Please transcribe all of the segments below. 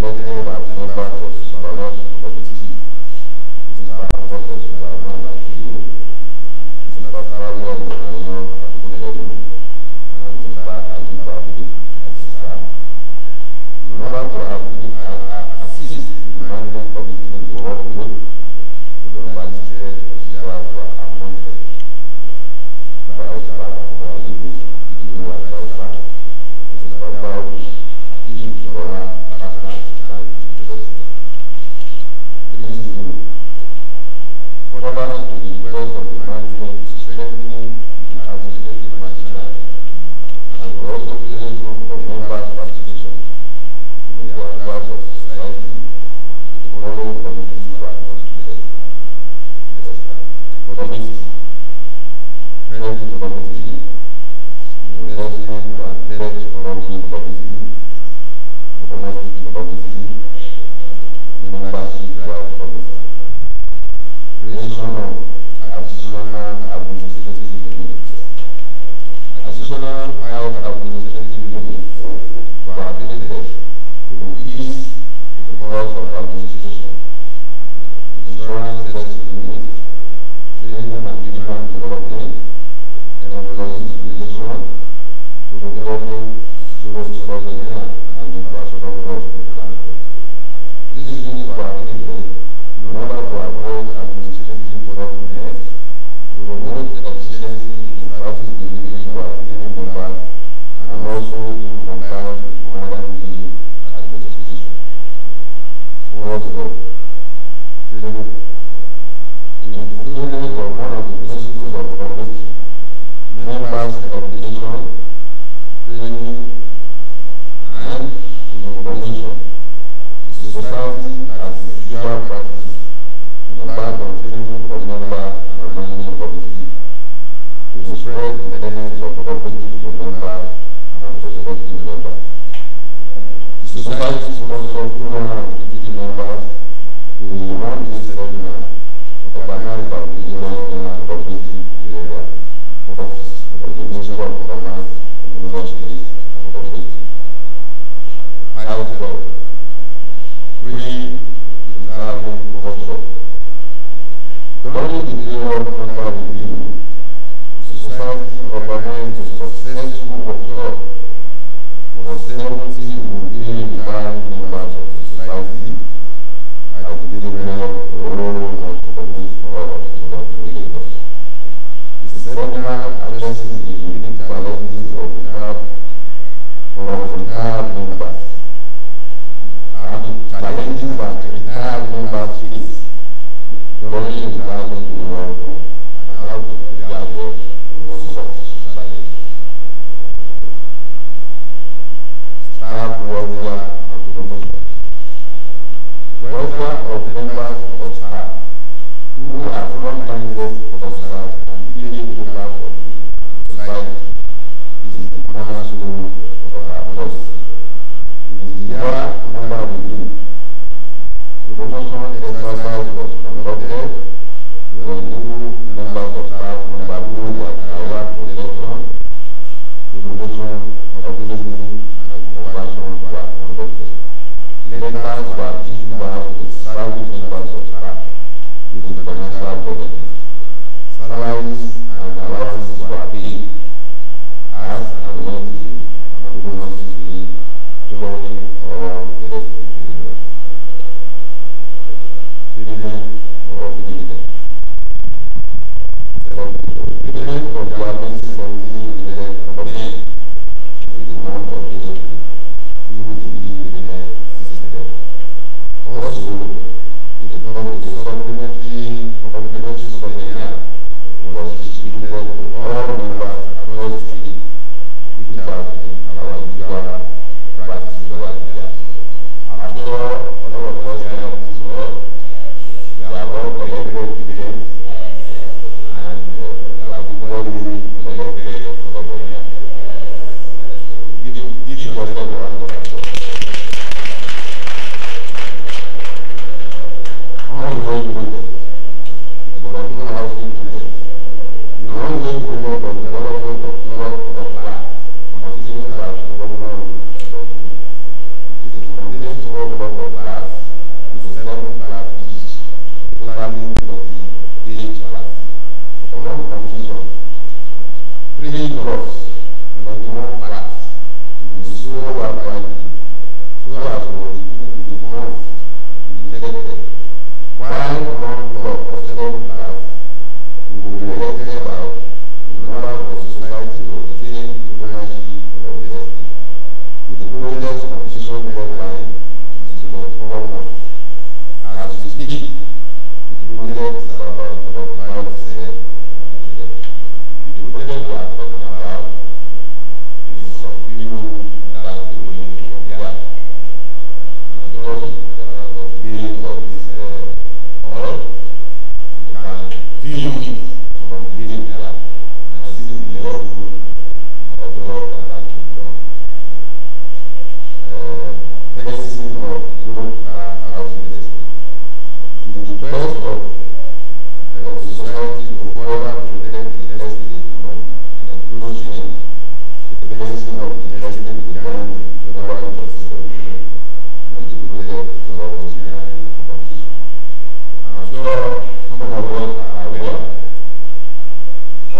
elected as members of the supervisory committee. Mr. Professor Sulaiman Akiyu, Mr. Samuel Onayo Akunledu, and Mr. Ali Babi Asisa. In order to assist the management committee in the workload, the nominated officials were appointed by Mr. Walidu Idu Adaifa, Mr. Dawood Akim Zola, Personal Assistant to the President. 3-2. Further to the request of the management to strengthen the administrative machinery, and we also place room for members' participation in the affairs of society. The following committees were constituted. The committee: Health Committee, Investment and Tech Economy Committee, Automatic Committee, Membership Drive Committee. Creation of additional administrative units. Additional 5 administrative units were created to ease the cost of administration. Insurance desk unit, training and human development, employees relation, procurement, structural and infrastructure of the transport. These units were created in order to avoid administrative bottlenecks, to promote efficiency in service delivery to our female members, and also in compliance with modern EU administration. Fourth goal: training. In fulfillment of one of the principles of committee, members' education, training, and information. The society has usual practice embarked on training for members and management committee to spread the benefits of cooperative to members and prospective members. The society sponsors 250 members to run this seminar organized by the Regional General Cooperative Area Office of the Ministry of Commerce, Industries and Cooperative. Health, free deserving workshop. During the period under review, the society organized a successful workshop for 70 newly retired members of the society at the Gabriel Role Cooperative Forum in Lagos. The seminar addresses the unique challenges of retired members, and challenges that retired members face during retirement period, and how to prepare them for such challenges. Staff welfare and promotion. Welfare of members of staff who are frontline officers and key members of the society is the cornerstone of our policy. In the year under review, promotion exercise was conducted to enable members of staff to undergo their career projection, promotion, upgrading, and conversion were conducted. Letters were issued out to serving members of staff with the financial benefits. Salaries and allowances were paid as and when due, and bonuses paid during or best period. Payment or dividend. Payment of the administrative dividend commenced in the month of April through the e-payment system. Also, the supplementary souvenir was distributed to all members across the state, which has been our usual practice over the years. I'm sure all of us here in this world, we have all collected dividends, and we have equally collected souvenir. Give yourself a round of applause. Ongoing project. It was not housing project. The ongoing project of development of plot of land continues as governor. It is contained group housing estate. In the quest of the society to further protect the estate from encroaching, the fencing of the estate began in February 2017 and the project is almost nearing completion. I'm sure some of us are aware of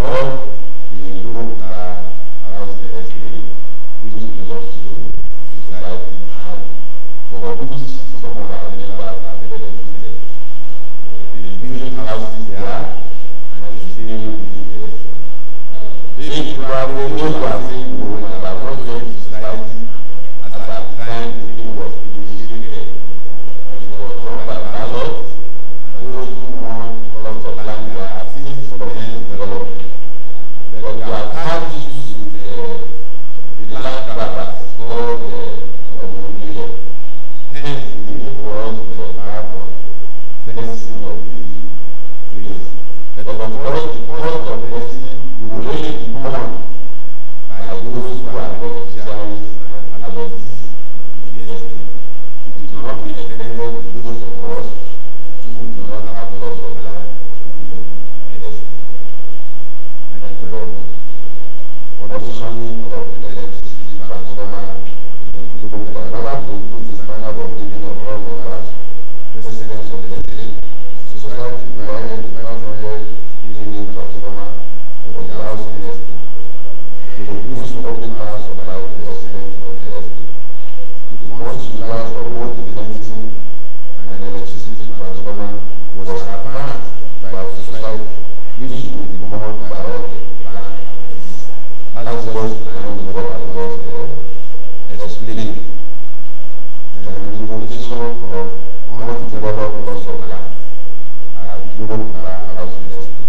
the group housing estate which belongs to society and for which some of our members are benefited. They build houses there and they still live there. Maybe probably those who are saying no and are not going to society as at the time the thing was initiated. It was done by ballot, and those who want lots of land there have seen some end development. But we have had issues with the land grabbers called Omonia. Hence, the need for us to embark on fencing of the place. But of course, the cost of fencing will only be borne by those who are beneficiaries and allottees in the estate. It is not intended to those of us who do not have lots of land to build the estate. Thank you very much. Commissioning of electricity transformer in Group Another Group is final completing of all members, residents of the estate, society divided the 500 kV transformer of the housing estate to reduce public power supply to the residents of the estate. The funds utilized for both the fencing and electricity transformer was advanced by the society, which will be borne by all the land fees. That's just line with what I was explaining. And the limitation of undeveloped plots of land at the Group housing estate.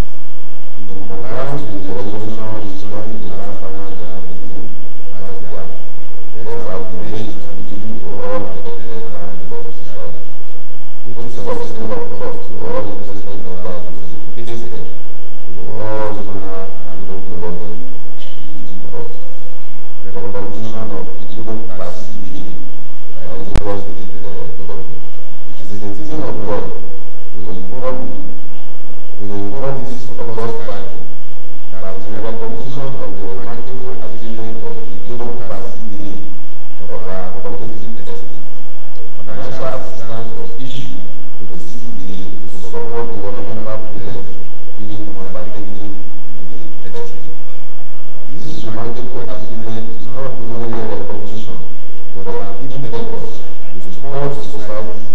In compliance with the resolution issued in the last final general meeting last year, efforts have been made to contribute to all affected land beneficiaries. Notice of sale of plots to all interested owners was pasted to all zonal and local government recognition of the group as CBA by the Lagos State government. It is a thing of God to inform this august party that is the recognition of the remarkable achievement of the group as CBA of our cooperative estate. Financial assistance was issued to the CBA to support the governmental project being undertaken in the estate. This is remarkable achievement is not only a recognition, but an impetus to support society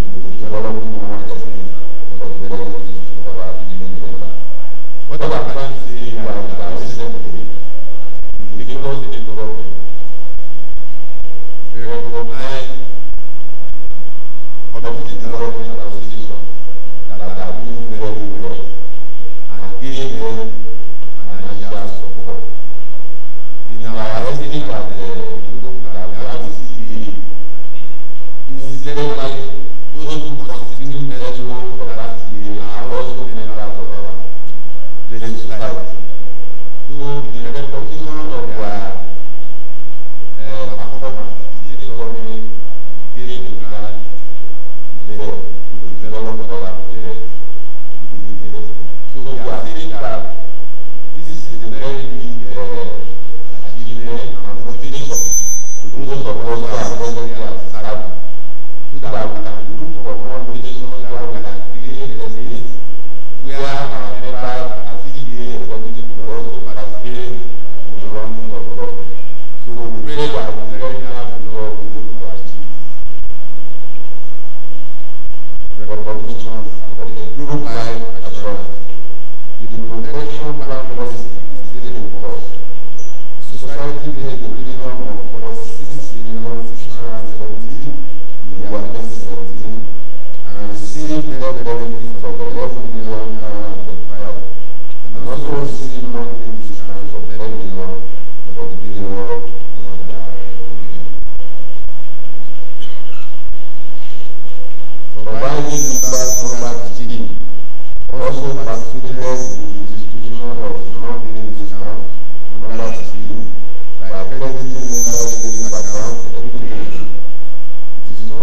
into developing more estate for the benefit of our living members. What I'm trying to say here is that recently, the Lagos State government recognized community development associations that are doing very well and gave them financial support. In our estate at the group that we have the CBA, incidentally, those who constitute SO for that CBA are also members of our trade society. So, in recognition of their performance, the state government gave the grant to them to develop other projects within the estate. So, we are saying that this is a very big achievement and motivation to those of us who are presently at the circle, so that we can look for more locations where we can create a space where our members at CBA executive will also participate in the running of government. So we pray that the millennials will all be able to achieve recognition of the group life assurance. The protection plan policy is still in force. Society paid the premium of 46,670,000 in the year 2017 and received death benefits of 11,925,000 and also received monthly discounts of 10 million for the period under review. Providing members under the scheme also participated in the distribution of non-billing discount under the scheme by crediting members' savings account equity. It is not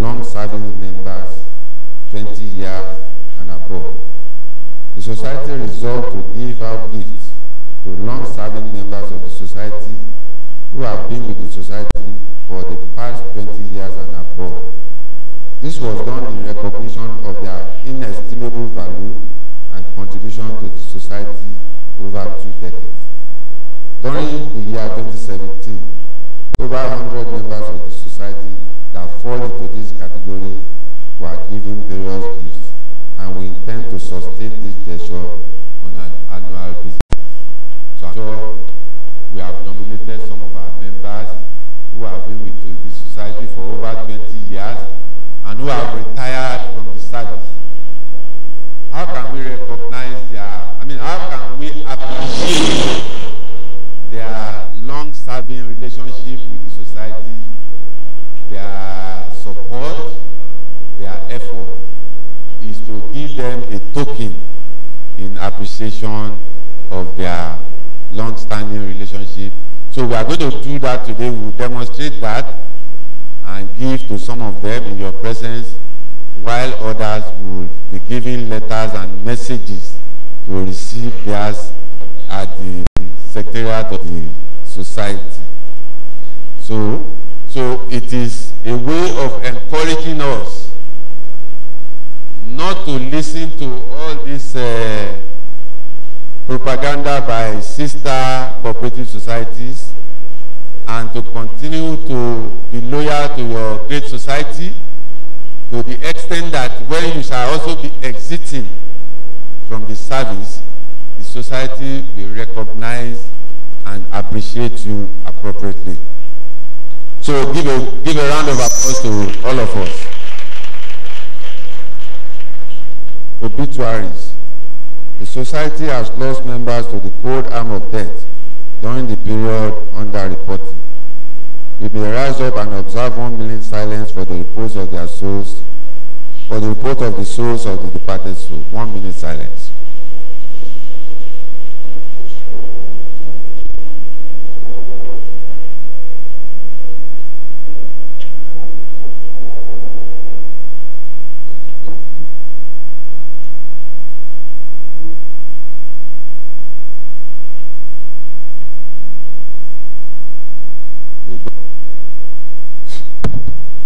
long-serving members 20 years and above. The society resolved to give out gifts to long-serving members of the society who have been with the society for the past 20 years and above. This was done in recognition of their inestimable value and contribution to the society over 2 decades. During the year 2017, over 100 members of the society that fall into this category were given various gifts, and we intend to sustain this gesture on an annual basis. So I'm sure we have nominated some of our members who have been with the society for over 20 years and who have retired from the service. How can we recognize how can we appreciate their long-serving relationship with the society, their support, their effort, is to give them a token in appreciation of their long-standing relationship. So we are going to do that today. We will demonstrate that and give to some of them in your presence, while others will be giving letters and messages to receive theirs at the secretariat of the society. So it is a way of encouraging us not to listen to all this propaganda by sister cooperative societies, and to continue to be loyal to your great society, to the extent that when you shall also be exiting from the service, the society will recognize and appreciate you appropriately. So give a round of applause to all of us. Obituaries. The society has lost members to the cold arm of death during the period under reporting. We may rise up and observe 1 minute silence for the repose of their souls, for the report of the souls of the departed soul. 1 minute silence.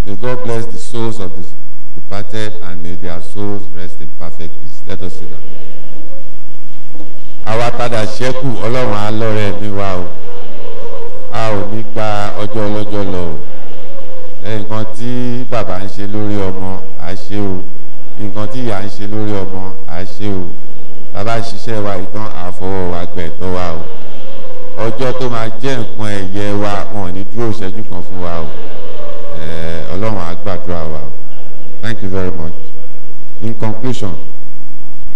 May God bless the souls of the departed, and may their souls rest in perfect peace. Let us sit down. Àwa padà ṣẹ́kù, Ọlọ́run á lọ́rẹ̀ mi wá o. A ò ní gba ọjọ́ ọlọ́jọ́ lọ o. Nǹkan tí bàbá ń ṣe lórí ọmọ, à ṣe o. Nǹkan tí ìyá ń ṣe lórí ọmọ, à ṣe o. Bàbá ṣiṣẹ́ wa ìtàn àfọwọ́ wa gbẹ̀tọ́ wa o. Ọjọ́ tó máa jẹ́ nǹkan ẹ̀yẹ wa, wọn ò ní dúró ìṣẹ́jú kan fún wa o. Ọlọ́run á gbàdúrà wa. Thank you very much. In conclusion,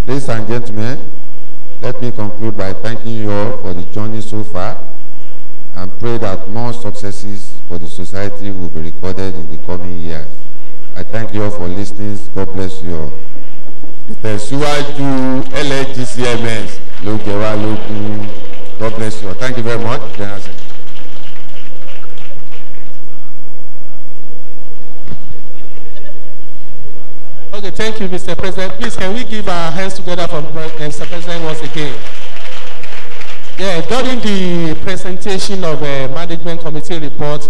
ladies and gentlemen, let me conclude by thanking you all for the journey so far, and pray that more successes for the society will be recorded in the coming years. I thank you all for listening. God bless you all. Ìtẹ̀síwájú LLGCMS ló jẹ wá lógún. God bless you all. Thank you very much. Okay, thank you, Mr. President. Please, can we give our hands together for Mr. President once again? Yeah, during the presentation of the management committee report,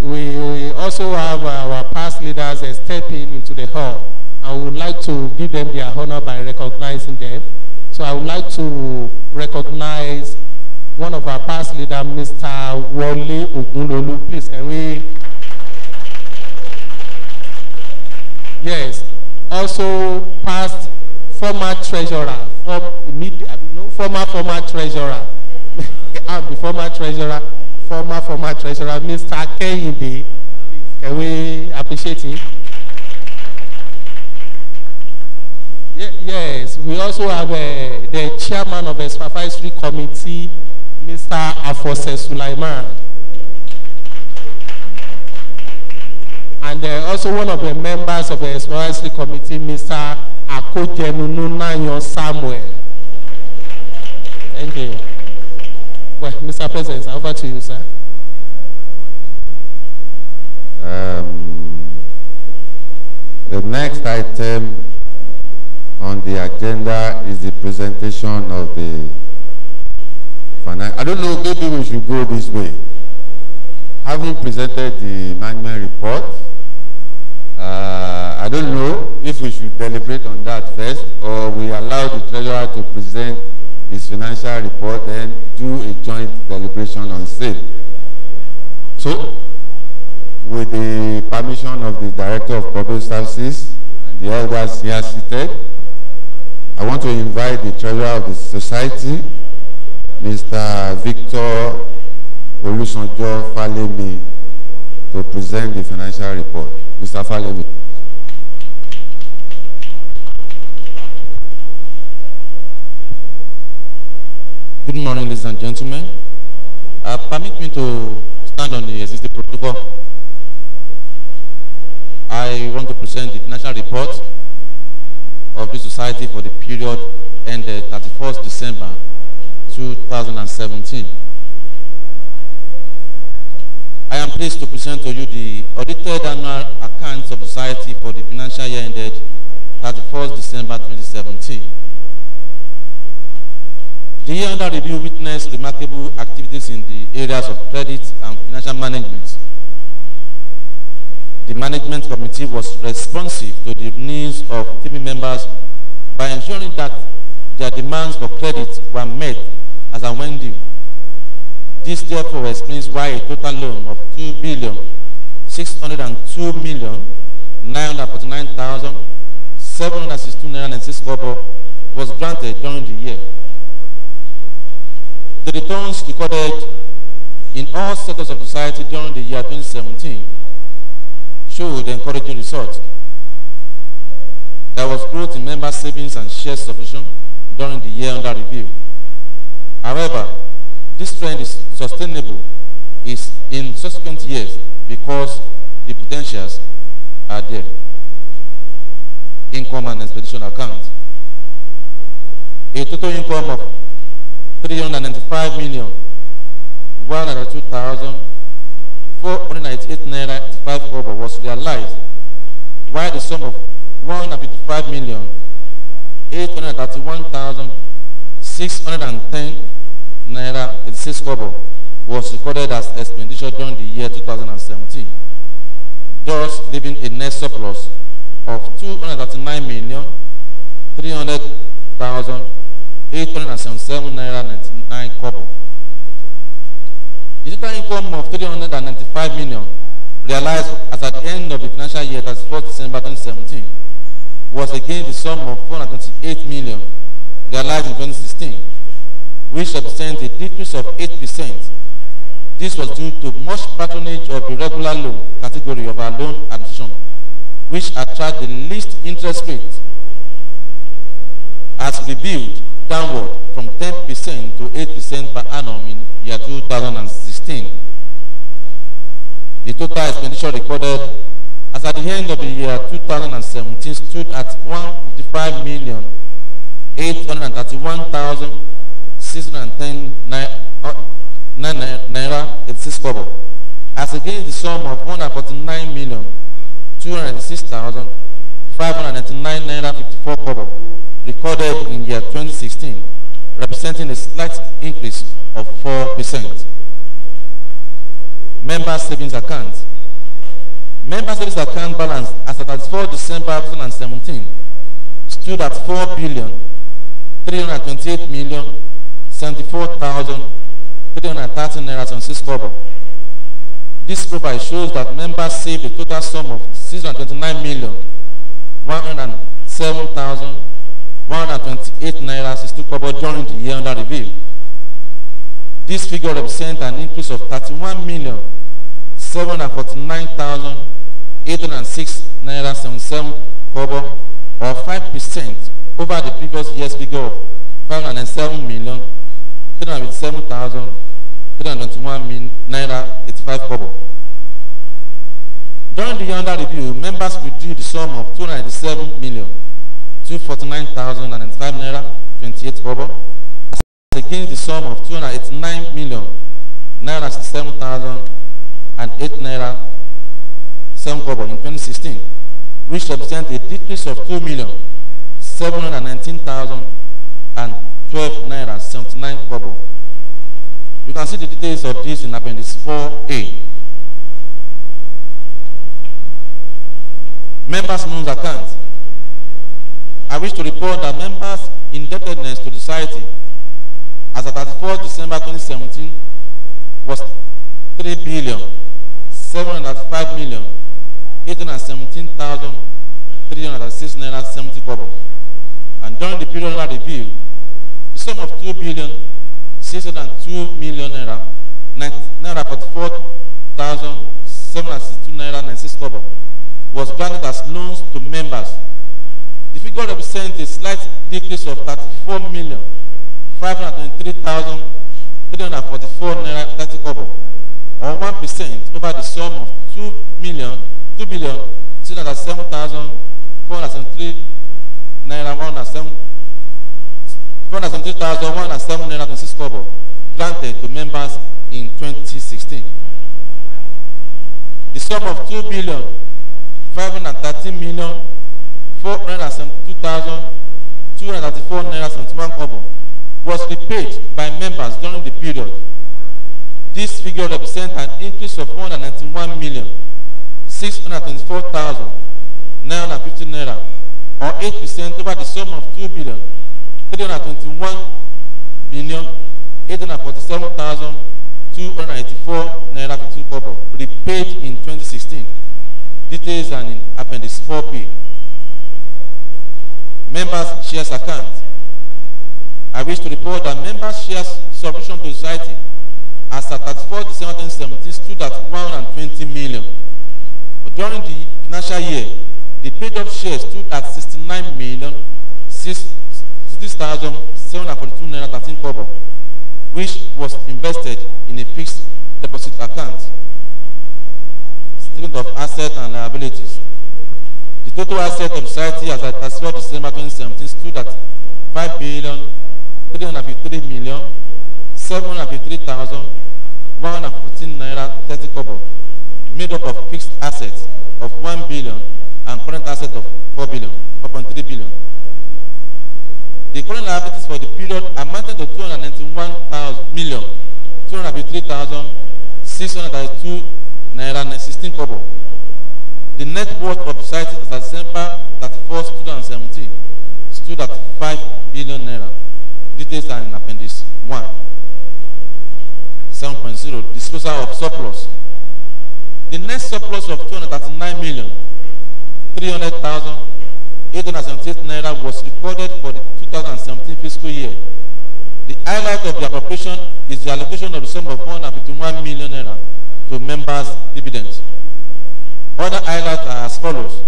we also have our past leaders stepping into the hall. I would like to give them their honor by recognizing them. So I would like to recognize one of our past leaders, Mr. Wole Ogunlolu. Please, can we? Yes. Also, past former treasurer, former treasurer, the former treasurer, Mr. Kehinde. Can we appreciate him? Yes, we also have the chairman of the supervisory committee, Mr. Afose Sulaiman. And also one of the members of the supervisory committee, Mr. Akojenunu Samuel. Thank you. Well, Mr. President, over to you, sir. The next item on the agenda is the presentation of the financial. I don't know, maybe we should go this way. Having presented the management report, I don't know if we should deliberate on that first, or we allow the treasurer to present his financial report, then do a joint deliberation on sale. So, with the permission of the Director of Corporate Services and the elders here seated, I want to invite the treasurer of the society, Mr. Victor Olusanjo Falemi, to present the financial report. Mr. Falemi. Good morning, ladies and gentlemen. Permit me to stand on the existing protocol. I want to present the financial report of the society for the period ended 31st December 2017. I am pleased to present to you the audited annual accounts of the society for the financial year ended 31st December 2017. The year under review witnessed remarkable activities in the areas of credit and financial management. The management committee was responsive to the needs of team members by ensuring that their demands for credit were met as and when due. This therefore explains why a total loan of 2,602,949,762.96 was granted during the year. The returns recorded in all sectors of society during the year 2017 showed encouraging results. There was growth in member savings and share subscription during the year under review. However, this trend is sustainable in subsequent years because the potentials are there. Income and expedition account. A total income of 395,102,498 naira 85 kobo was realized, while the sum of 155,831,610 naira 86 kobo was recorded as expenditure during the year 2017, thus leaving a net surplus of 239,300,877 naira 99 kobo. The total income of 395 million realized as at the end of the financial year 31st December 2017 was again the sum of 428 million realized in 2016, which represents a decrease of 8%. This was due to much patronage of the regular loan category of our loan administration, which attract the least interest rate, as reviewed downward from 10% to 8% per annum in year 2016. The total expenditure recorded as at the end of the year 2017 stood at 155,831,610 naira 86 kobo, as against the sum of 149,296,599 naira 54 kobo recorded in year 2016, representing a slight increase of 4%. Member savings account. Member savings account balance as at 34 December 2017 stood at 4,328,074,330 naira 26 kobo. This profile shows that members saved a total sum of 629,107,128 naira 62 kobo during the year under review. This figure represents an increase of 31,749,806 naira 77 kobo, or 5% over the previous year's figure of 507,387,321 naira 85 kobo. During the year under review, members withdrew the sum of 297,249,095 naira 28 kobo, against the sum of 289,967,008 naira 7 kobo in 2016, which represents a decrease of 2,719,012 naira 79 kobo. You can see the details of this in Appendix 4A. Members' loans account. I wish to report that members' indebtedness to the society as at 31st December 2017 was 3,705,817,306 naira 70 kobo. And during the period under review, the sum of 2,602,000,000 naira 44,762 naira 96 kobo was granted as loans to members. The figure represents a slight decrease of 34,523,344 naira 30 kobo, or 1% over the sum of 2,607,473 naira 473,107 naira 26 kobo granted to members in 2016. The sum of 2,513,472,234 naira 71 kobo was repaid by members during the period. This figure represents an increase of 191,624,950 naira, or 8% over the sum of 2,321,847,284 naira 15 kobo repaid in 2016. Details are in Appendix 4P. Members' shares account. I wish to report that members' shares subscription to society as at 34 December 2017 stood at 120 million. But during the financial year, the paid-up shares stood at 69,066,742 naira 13 kobo, which was invested in a fixed deposit account. Statement of assets and liabilities. The total asset of society as at 34 December 2017 stood at 5,353,753,114 naira 30 kobo, made up of fixed assets of 1 billion and current assets of 4.3 billion. The current liabilities for the period amounted to 291,253,632 naira 16 kobo. The net worth of society as of December 31st, 2017 stood at 5 billion naira. Details are in Appendix 1. 7.0, disposal of surplus. The net surplus of 239,300,878 naira was recorded for the 2017 fiscal year. The highlight of the appropriation is the allocation of the sum of 151 million naira to members' dividends. Other highlights are as follows.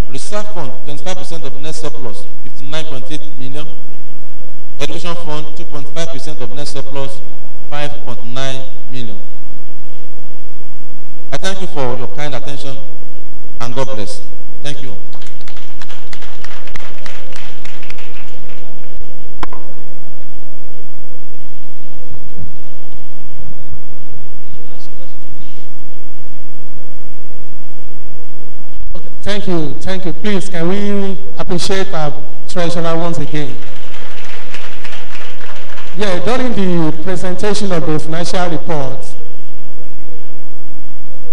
Reserve fund, 25% of net surplus, 59.8 million. Education fund, 2.5% of net surplus, 5.9 million. I thank you for your kind attention and God bless. Thank you. Thank you, thank you. Please, can we appreciate our treasurer once again? Yeah, during the presentation of the financial report,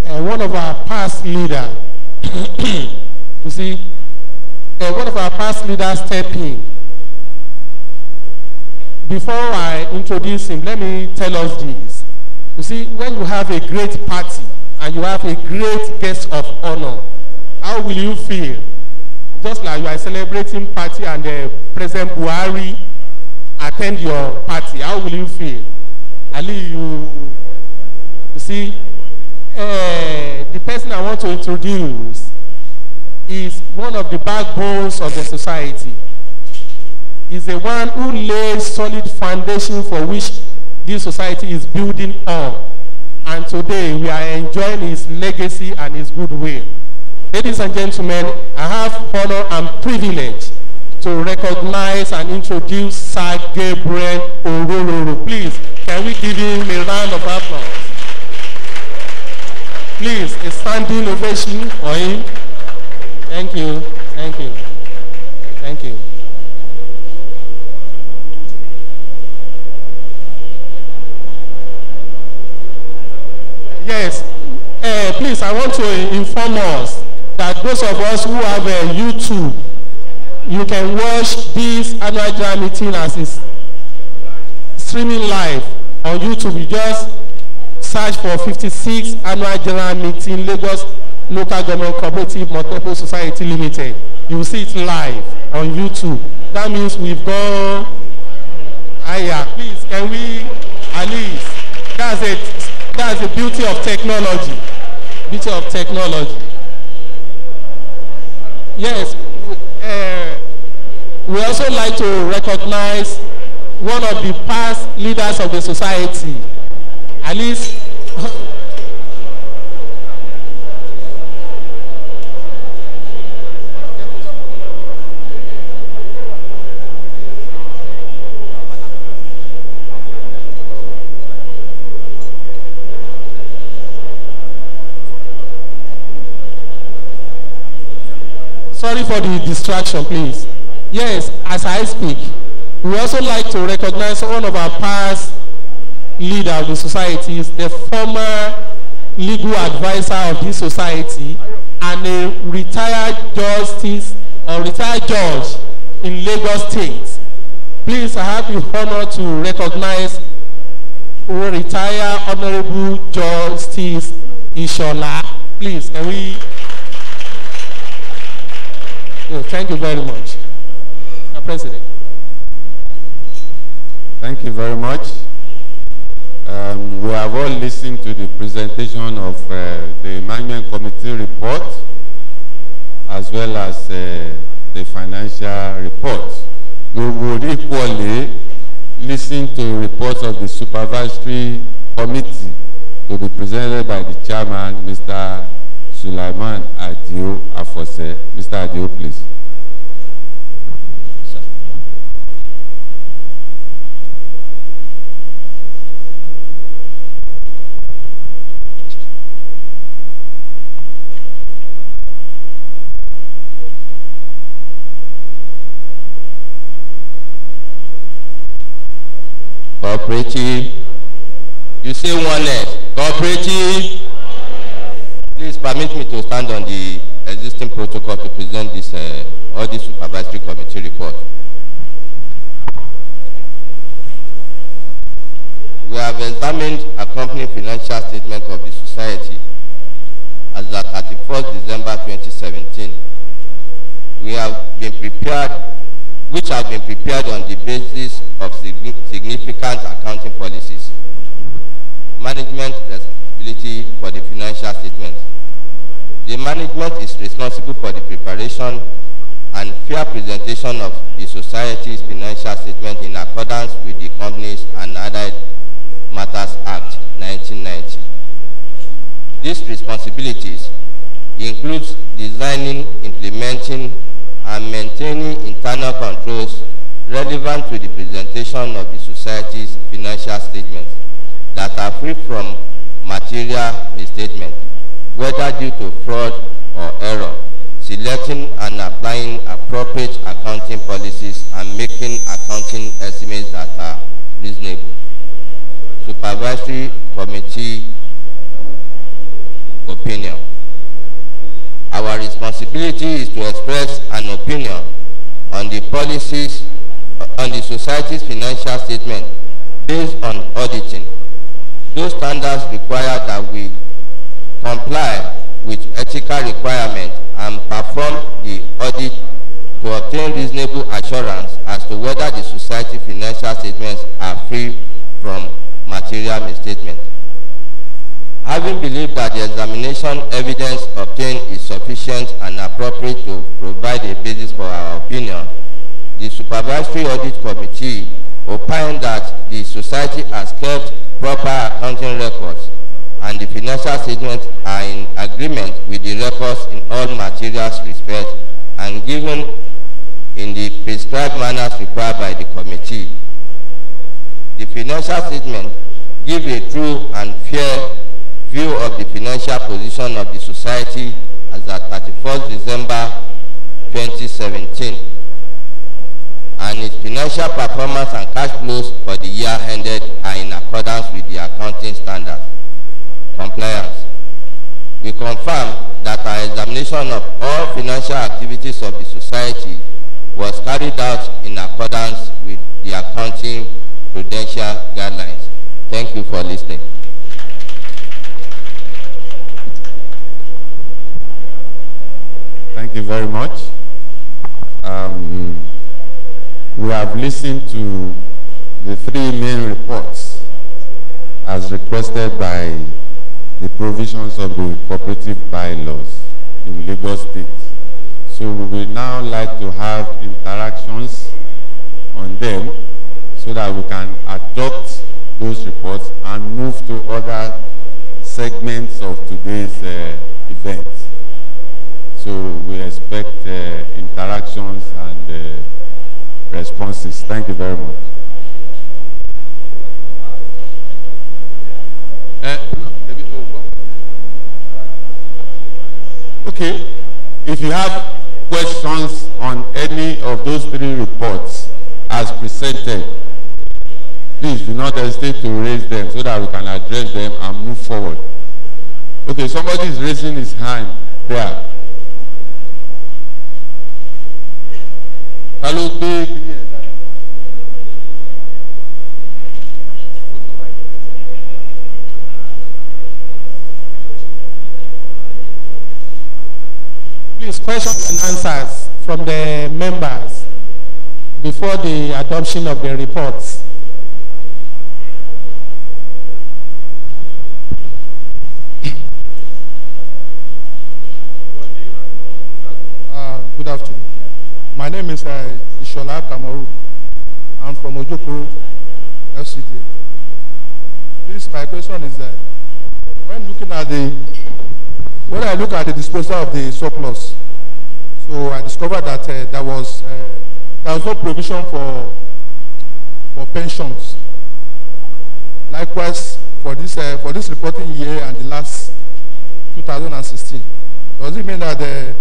one of our past leaders, you see, one of our past leaders stepped in. Before I introduce him, let me tell us this. You see, when you have a great party and you have a great guest of honor, how will you feel? Just like you are celebrating party and President Buhari attend your party, how will you feel? Ali, you see, the person I want to introduce is one of the backbones of the society. He's the one who lays solid foundation for which this society is building on. And today we are enjoying his legacy and his goodwill. Ladies and gentlemen, I have honor and privilege to recognize and introduce Sir Gabriel Orororo. Please, can we give him a round of applause? Please, a standing ovation for him. Thank you, thank you, thank you. Yes, please, I want to inform us that those of us who have YouTube, you can watch this annual general meeting as it's streaming live on YouTube. You just search for 56 annual general meeting Lagos Local Government Cooperative Multiple Society Limited. You will see it live on YouTube. That means we've gone higher. Please, can we at least? That's the beauty of technology. Beauty of technology. Yes, we also like to recognize one of the past leaders of the society. At least, sorry for the distraction, please. Yes, as I speak, We also like to recognize one of our past leader of the society, the former legal advisor of this society, and a retired justice or retired judge in Lagos State. Please, I have the honor to recognize retired Honorable Justice Ishola. Please, can we? Yeah, thank you very much, Mr. President. Thank you very much. We have all listened to the presentation of the Management Committee report as well as the financial report. We would equally listen to reports of the Supervisory Committee to be presented by the Chairman, Mr. Sulaiman Adio Afose. Mr. Adio, please. Cooperative. You say one less. Cooperative. Please permit me to stand on the existing protocol to present this Audit Supervisory Committee report. We have examined a company financial statement of the society as at 31st December 2017. We have been prepared, which have been prepared on the basis of significant accounting policies, management responsibility for the financial statements. The management is responsible for the preparation and fair presentation of the society's financial statement in accordance with the Companies and Other Matters Act 1990. These responsibilities include designing, implementing, and maintaining internal controls relevant to the presentation of the society's financial statements that are free from material misstatement, whether due to fraud or error, selecting and applying appropriate accounting policies, and making accounting estimates that are reasonable. Supervisory Committee opinion. Our responsibility is to express an opinion on the policies on the society's financial statement based on auditing. Those standards require that we comply with ethical requirements and perform the audit to obtain reasonable assurance as to whether the society financial statements are free from material misstatement. Having believed that the examination evidence obtained is sufficient and appropriate to provide a basis for our opinion, the Supervisory Audit Committee opined that the society has kept proper accounting records and the financial statements are in agreement with the records in all material respects and given in the prescribed manners required by the committee. The financial statement gives a true and fair view of the financial position of the society as at 31st December 2017 and its financial performance and cash flows for the year ended are in accordance with the accounting standards. Compliance. We confirm that our examination of all financial activities of the society was carried out in accordance with the accounting prudential guidelines. Thank you for listening. Thank you very much. We have listened to the three main reports as requested by the provisions of the cooperative bylaws in Lagos State. So we will now like to have interactions on them so that we can adopt those reports and move to other segments of today's event. So we expect interactions and responses. Thank you very much. Okay, if you have questions on any of those three reports, as presented. Please do not hesitate to raise them so that we can address them and move forward. Okay, somebody is raising his hand there. Hello, big. Please, questions and answers from the members before the adoption of the reports. Good afternoon. My name is Ishola Kamaru. I'm from Ojukwu, LCD. This my question is that when I look at the disposal of the surplus, so I discovered that there was no provision for pensions. Likewise, for this reporting year and the last 2016, does it mean that the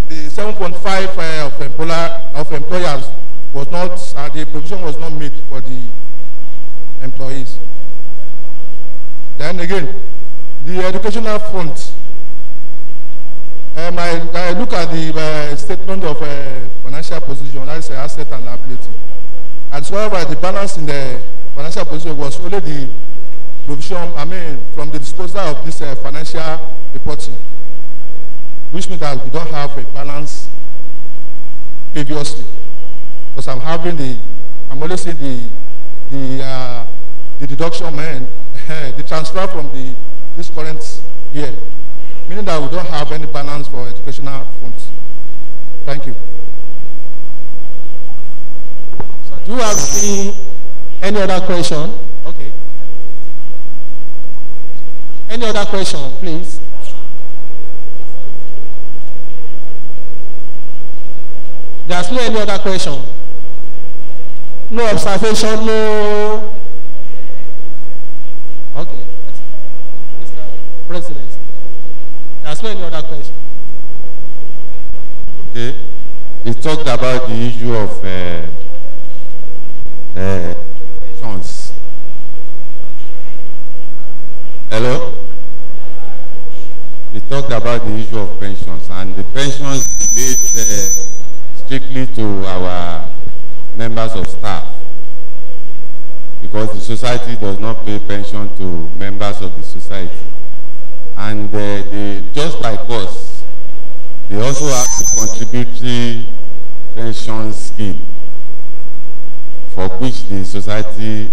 7.5 of employers was not, the provision was not made for the employees? Then again, the educational fund, I look at the statement of financial position, that is asset and liability. And so the balance in the financial position was only the provision, from the disposal of this financial reporting, which means that we don't have a balance previously. Because I'm only seeing the deduction, the transfer from this current year, meaning that we don't have any balance for educational funds. Thank you. So do you have any other question? Okay. Any other question, please? There's no any other question. No observation, no. Okay. Mr. President, there's no any other question. Okay. We talked about the issue of pensions. Hello? We talked about the issue of pensions, and the pensions relate strictly to our members of staff, because the society does not pay pension to members of the society. And they, just like us, they also have a contributory pension scheme for which the society,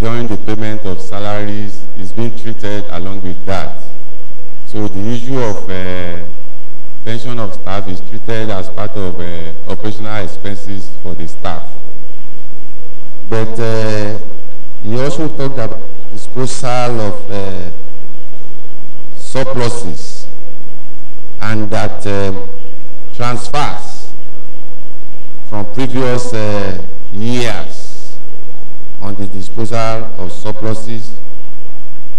during the payment of salaries, is being treated along with that. So the issue of pension of staff is treated as part of operational expenses for the staff. But he also talked about disposal of surpluses, and that transfers from previous years on the disposal of surpluses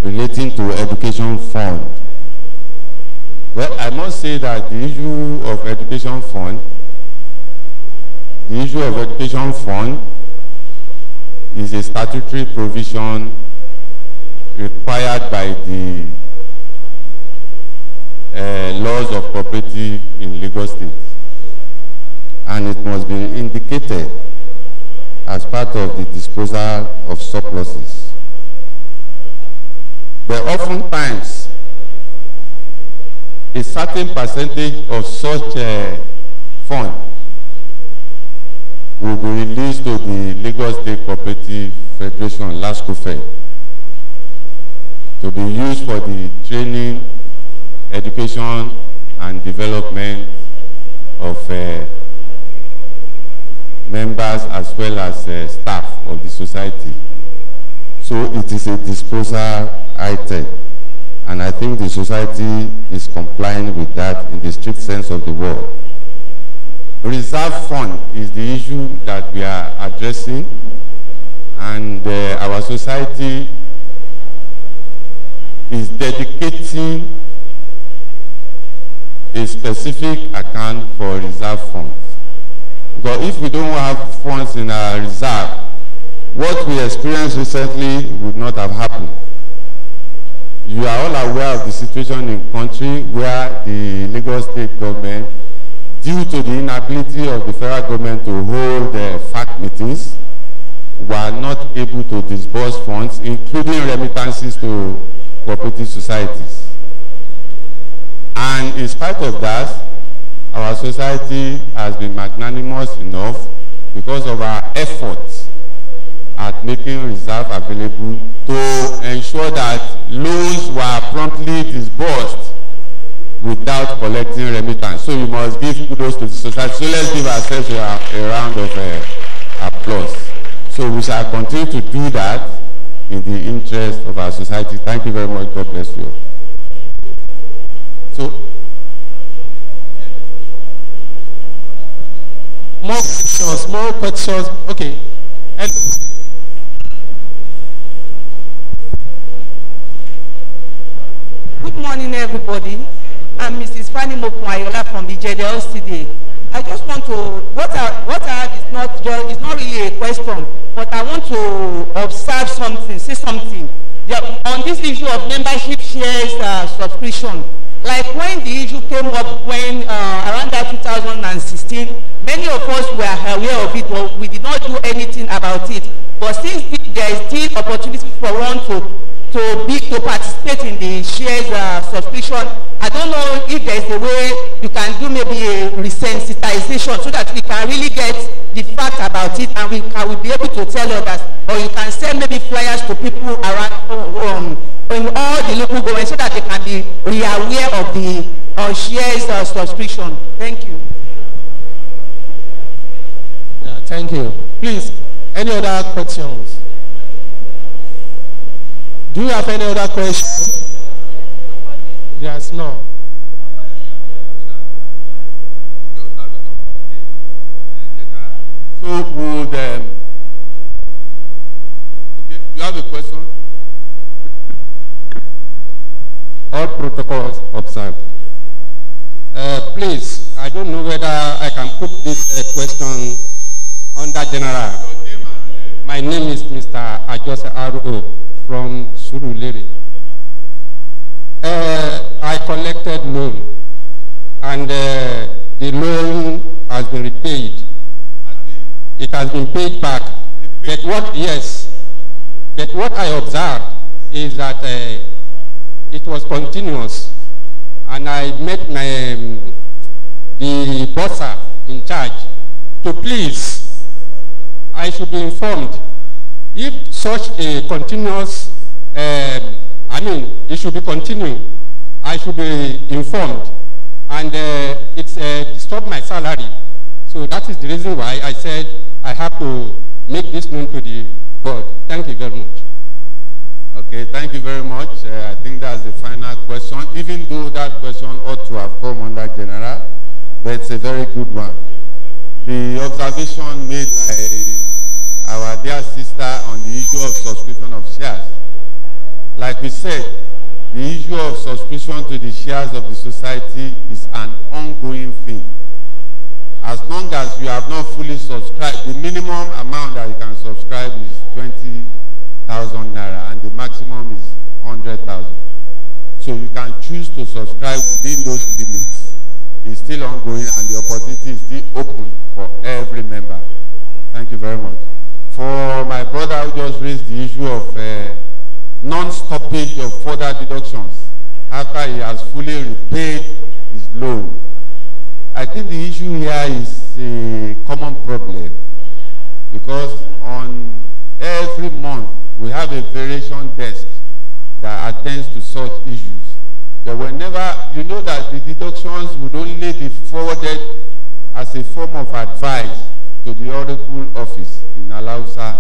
relating to education fund. Well, I must say that the issue of education fund is a statutory provision required by the laws of cooperative in Lagos State, and it must be indicated as part of the disposal of surpluses. But oftentimes, a certain percentage of such fund will be released to the Lagos State Cooperative Federation, LASCOFED, to be used for the training, education, and development of members as well as staff of the society. So it is a disposal item, and I think the society is complying with that in the strict sense of the word. Reserve fund is the issue that we are addressing, and our society is dedicating a specific account for reserve funds. Because if we don't have funds in our reserve, what we experienced recently would not have happened. You are all aware of the situation in the country where the Lagos State government, due to the inability of the federal government to hold FAC meetings, were not able to disburse funds, including remittances to cooperative societies. And in spite of that, our society has been magnanimous enough because of our efforts at making reserve available to ensure that loans were promptly disbursed without collecting remittance. So you must give kudos to the society. So let's give ourselves a round of applause. So we shall continue to do that in the interest of our society. Thank you very much. God bless you. So, more questions, more questions. Okay. Good morning, everybody. I'm Mrs. Fanny Mokuayola from the LTD. I just want to, what I have is not really a question, but I want to observe something, say something. On this issue of membership shares subscription, like when the issue came up when around that 2016, many of us were aware of it, but we did not do anything about it. But since there is still opportunity for one to participate in the shares subscription, I don't know if there is a way you can do maybe a resensitization so that we can really get the fact about it, and we will be able to tell others, or you can send maybe flyers to people around in all the local governments so that they can be aware of the shares subscription. Thank you. Yeah, thank you. Please, any other questions? Do you have any other questions? Yes, no. So would okay, you have a question? All protocols observed. Please, I don't know whether I can put this question under general. My name is Mr. Ajose R.O. from Surulere. I collected loan, and the loan has been repaid. It has been paid back. But what I observed is that it was continuous, and I met the bursar in charge to please, I should be informed if such a continuous, it should be continuing. I should be informed, and it's disturbed my salary. So that is the reason why I said I have to make this known to the board. Thank you very much. Okay, thank you very much. I think that's the final question, even though that question ought to have come under general, but it's a very good one. The observation made by our dear sister on the issue of subscription of shares. Like we said, the issue of subscription to the shares of the society is an ongoing thing. As long as you have not fully subscribed, the minimum amount that you can subscribe is 20,000 naira, and the maximum is 100,000. So you can choose to subscribe within those limits. It's still ongoing, and the opportunity is still open for every member. Thank you very much. For my brother who just raised the issue of non-stoppage of further deductions after he has fully repaid his loan, I think the issue here is a common problem, because on every month we have a variation desk that attends to such issues. But whenever, you know that the deductions would only be forwarded as a form of advice to the Oracle office in Alausa,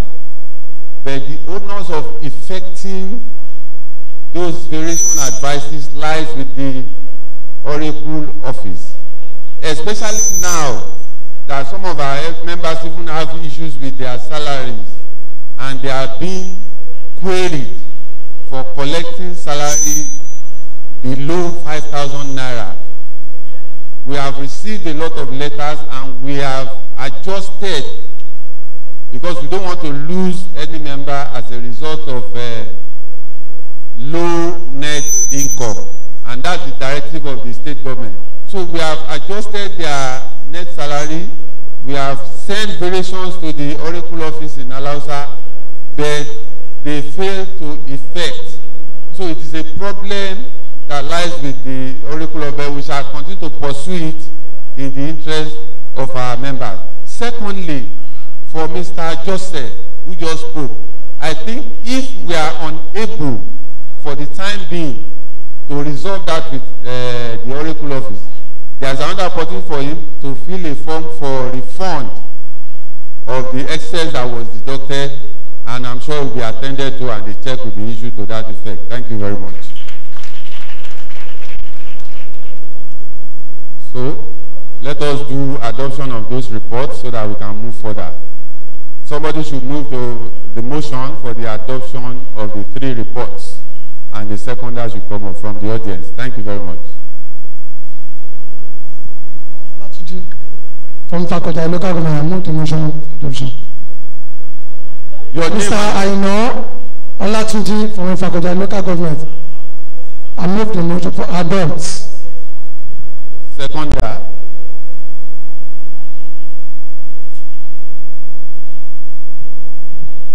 but the onus of effecting those variation advices lies with the Oracle office. Especially now that some of our members even have issues with their salaries, and they are being queried for collecting salary below 5,000 naira. We have received a lot of letters, and we have adjusted, because we don't want to lose any member as a result of low net income, and that's the directive of the state government. So we have adjusted their net salary. We have sent variations to the Oracle office in Alausa, but they fail to effect. So it is a problem that lies with the Oracle office. We shall continue to pursue it in the interest of our members. Secondly, for Mr. Joseph, who just spoke, I think if we are unable for the time being to resolve that with the Oracle office, there's another opportunity for him to fill a form for refund of the excess that was deducted, and I'm sure it will be attended to and the check will be issued to that effect. Thank you very much. So, let us do adoption of those reports so that we can move further. Somebody should move the motion for the adoption of the 3 reports, and the seconder should come up from the audience. Thank you very much. From faculty local government, I move the motion of adoption. Mr. Aino Olatunji from faculty local government, I move the motion for adopt. Seconder.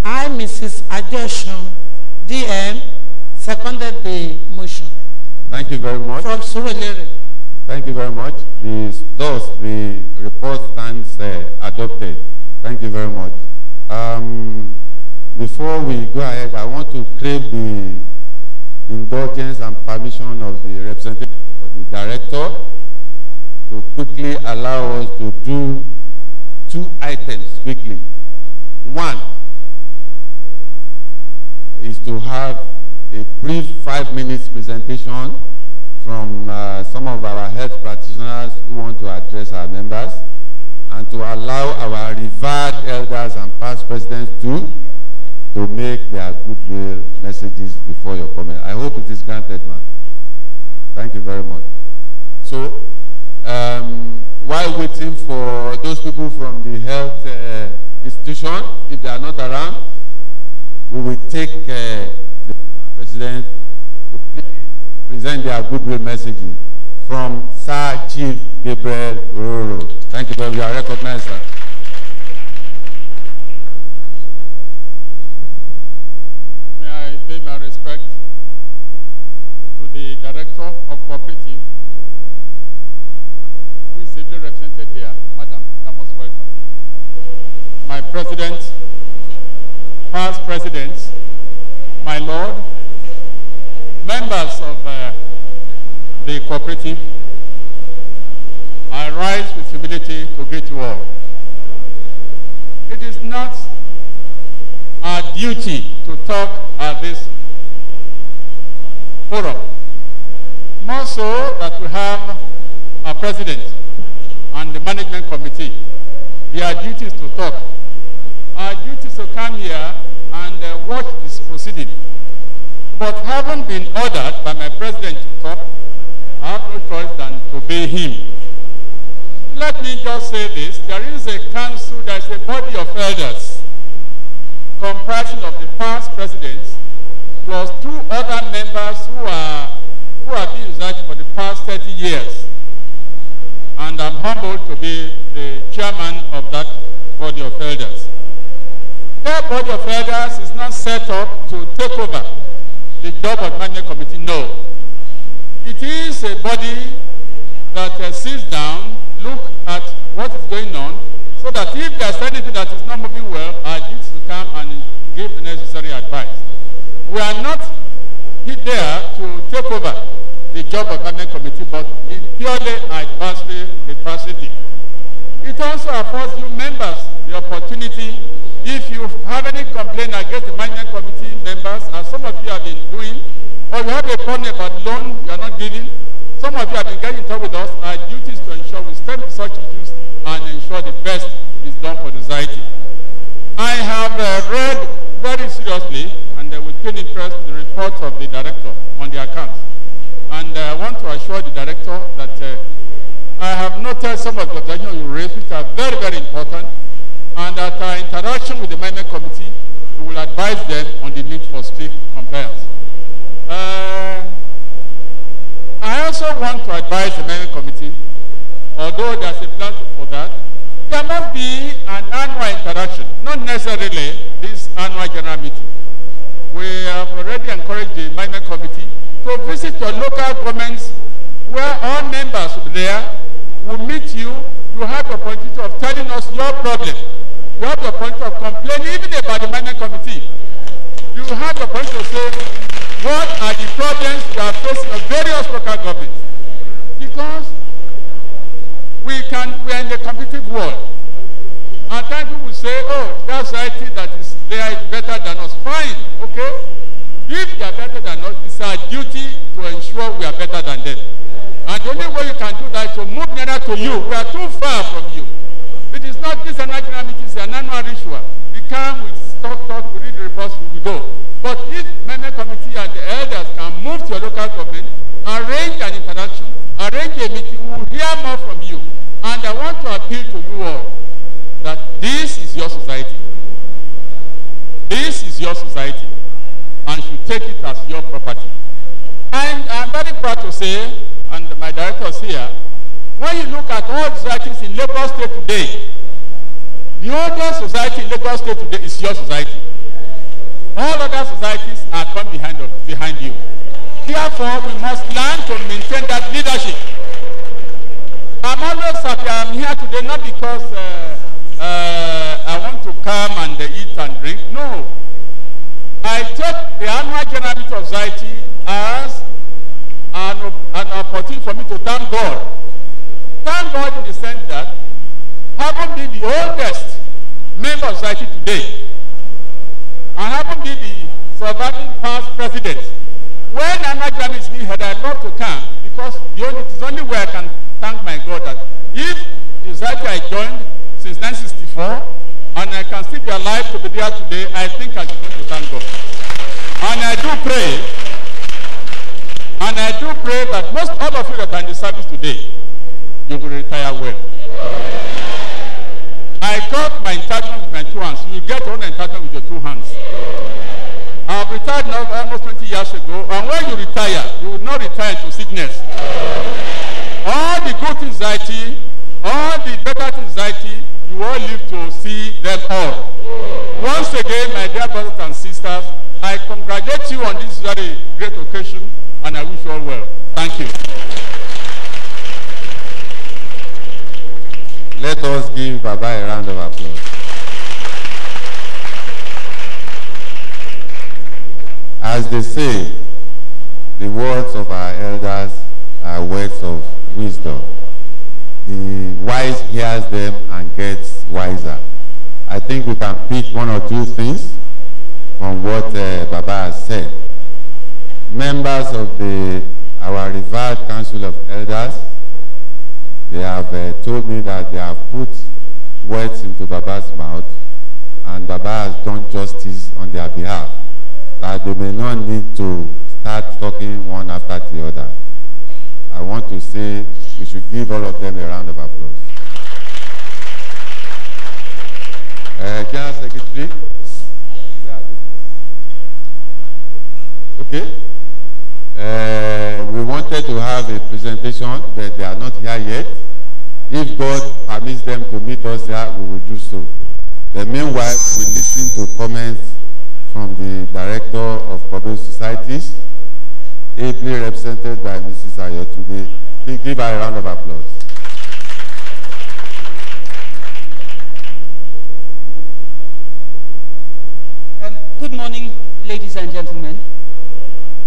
I, Mrs. Adeosun, DM, seconded the motion. Thank you very much. From Surulere. Thank you very much. Thus, the report stands adopted. Thank you very much. Before we go ahead, I want to crave the indulgence and permission of the representative of the director to quickly allow us to do 2 items quickly. One is to have a brief 5-minute presentation from some of our health practitioners who want to address our members, and to allow our revered elders and past presidents to make their goodwill messages before your comment. I hope it is granted, ma'am. Thank you very much. So, while waiting for those people from the health institution, if they are not around, we will take the president to present their goodwill messages from Sir Chief Gabriel Ororo. Thank you very much. You are recognized, sir. May I pay my respect to the Director of Cooperative, who is ably represented here. Madam, you are most welcome. My President, past Presidents, my Lord, members of the cooperative, I rise with humility to greet you all. It is not our duty to talk at this forum. More so that we have our President and the Management Committee. Their duty is to talk. Our duty is to come here and watch this proceeding. But having been ordered by my President to talk, I have no choice than to obey him. Let me just say this. There is a council, there is a body of elders comprising of the past presidents plus 2 other members who have been residing for the past 30 years. And I'm humbled to be the chairman of that body of elders. That body of elders is not set up to take over the job of management committee. No. It is a body that sits down, look at what is going on, so that if there's anything that is not moving well, our duty to come and give the necessary advice. We are not there to take over the job of management committee, but in purely advisory capacity. It also affords you members the opportunity, if you have any complaint against the management committee members, as some of you have been doing, or you have a problem about loan you are not giving, some of you have been getting in touch with us. Our duty is to ensure we step to such issues and ensure the best is done for the society. I have read very seriously and with keen interest the report of the director on the accounts. And I want to assure the director that I have noted some of the objections you raised, which are very, very important, and at our interaction with the Management Committee, we will advise them on the need for strict compliance. I also want to advise the Management Committee, although there's a plan for that, there must be an annual interaction, not necessarily this annual general meeting. We have already encouraged the Management Committee to visit your local governments where all members there will meet you. You have the opportunity of telling us your problem. You have the opportunity of complaining even about the Management Committee. You have the opportunity to say, what are the problems you are facing of various local governments? Because we are in the competitive world. And then people will say, oh, that society that is there is better than us. Fine, okay? If they are better than us, it's our duty to ensure we are better than them. And the only way you can do that is to move nearer to you. We are too far from you. It is not this annual meeting, it's an annual ritual. We come, we talk, we read the reports, we go. But if Management Committee and the elders can move to your local government, arrange an interaction, arrange a meeting, we will hear more from you. And I want to appeal to you all that this is your society. This is your society. And you should take it as your property. And I'm very proud to say, and my directors here, when you look at all societies in Lagos State today, the oldest society in Lagos State today is your society. All other societies are come behind you. Therefore, we must learn to maintain that leadership. I'm always happy I'm here today, not because I want to come and eat and drink. No. I take the annual general meeting of society as an opportunity for me to thank God. Thank God in the sense that having been the oldest member of society today, and having been the surviving past president, when annual general meeting is being held, I'd love to come because it is only way I can thank my God that if the society I joined since 1964 and I can still be alive to be there today, I think I should go to thank God. And I do pray that most all of you that are in the service today, you will retire well. I got my entitlement with my 2 hands. You get your own entitlement with your 2 hands. I've retired now almost 20 years ago, and when you retire, you will not retire into sickness. All the good anxiety, all the better anxiety, you all live to see them all. Once again, my dear brothers and sisters, I congratulate you on this very great occasion, and I wish you all well. Thank you. Let us give Baba a round of applause. As they say, the words of our elders are words of wisdom. The wise hears them and gets wiser. I think we can pick 1 or 2 things from what Baba has said. Members of our revered Council of Elders, they have told me that they have put words into Baba's mouth, and Baba has done justice on their behalf, that they may not need to start talking one after the other. I want to say we should give all of them a round of applause. General Secretary, okay. We wanted to have a presentation, but they are not here yet. If God permits them to meet us here, we will do so. But meanwhile, we listen to comments from the Director of Public Societies, ably represented by Mrs. Ayotunde. Please give her a round of applause. Good morning, ladies and gentlemen.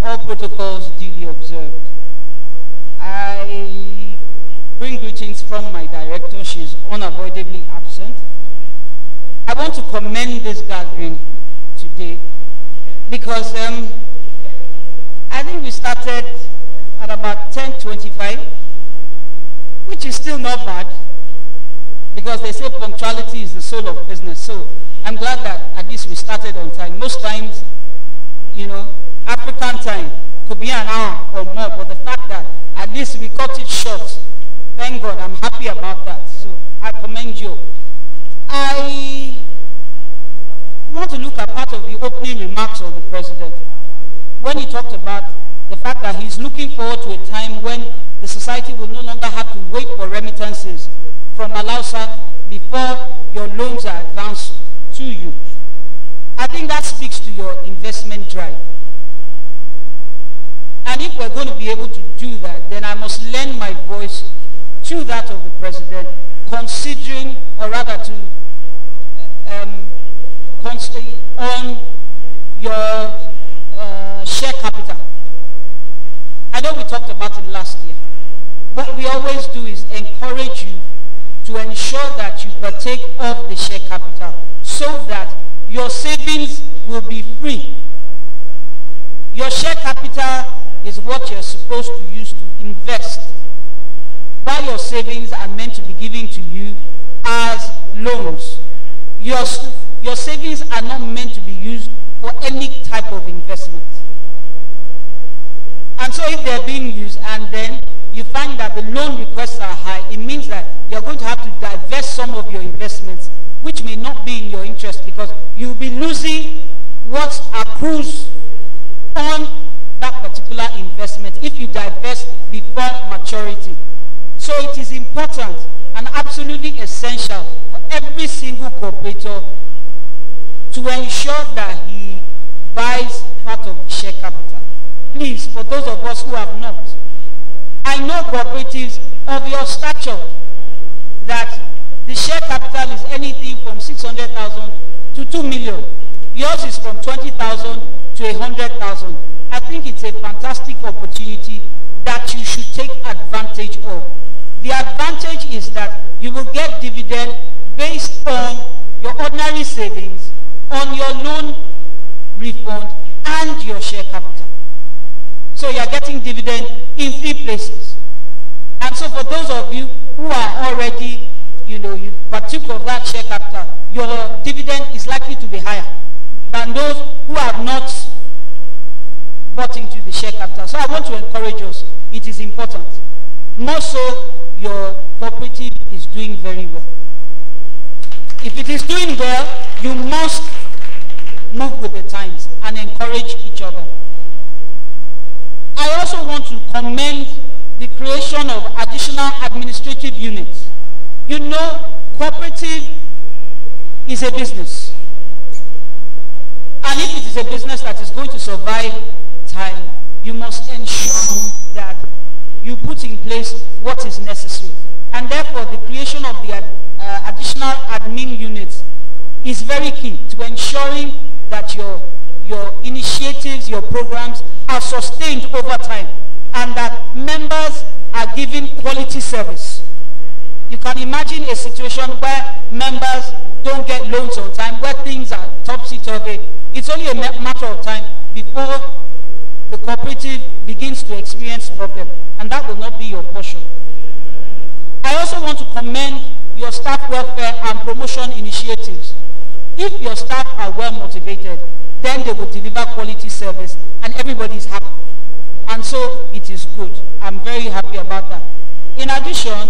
All protocols duly observed. I bring greetings from my director. She is unavoidably absent. I want to commend this gathering today because I think we started at about 10:25, which is still not bad because they say punctuality is the soul of business. So I'm glad that at least we started on time. Most times, you know, African time could be an hour or more, but the fact that at least we cut it short Thank God, I'm happy about that. So I commend you. I want to look at part of the opening remarks of the president when he talked about the fact that he's looking forward to a time when the society will no longer have to wait for remittances from Alausa before your loans are advanced to you. I think that speaks to your investment drive. And if we're going to be able to do that, then I must lend my voice to that of the president, considering, or rather to concentrate on your share capital. I know we talked about it last year. What we always do is encourage you to ensure that you partake of the share capital so that your savings will be free. Your share capital is what you're supposed to use to invest, while your savings are meant to be given to you as loans. Your savings are not meant to be used for any type of investment. And so if they're being used and then you find that the loan requests are high, it means that you're going to have to divest some of your investments, which may not be in your interest because you'll be losing what accrues on that particular investment if you divest before maturity. So it is important and absolutely essential for every single cooperator to ensure that he buys part of the share capital. Please, for those of us who have not, I know cooperatives of your stature that the share capital is anything from 600,000 to 2 million. Yours is from 20,000 to 100,000. I think it's a fantastic opportunity that you should take advantage of. The advantage is that you will get dividend based on your ordinary savings, on your loan refund, and your share capital. So you are getting dividend in 3 places. And so for those of you who are already, you partook of that share capital, your dividend is likely to be higher than those who have not bought into the share capital. So I want to encourage us. It is important. More so, your cooperative is doing very well. If it is doing well, you must move with the times and encourage each other. I also want to commend the creation of additional administrative units. You know, cooperative is a business. And if it is a business that is going to survive time, you must ensure that you put in place what is necessary. And therefore, the creation of the additional admin units is very key to ensuring that your initiatives, your programs are sustained over time and that members are given quality service. You can imagine a situation where members don't get loans on time, where things are topsy-turvy. It's only a matter of time before the cooperative begins to experience problems, and that will not be your portion. I also want to commend your staff welfare and promotion initiatives. If your staff are well motivated, then they will deliver quality service and everybody is happy. And so it is good. I'm very happy about that. In addition,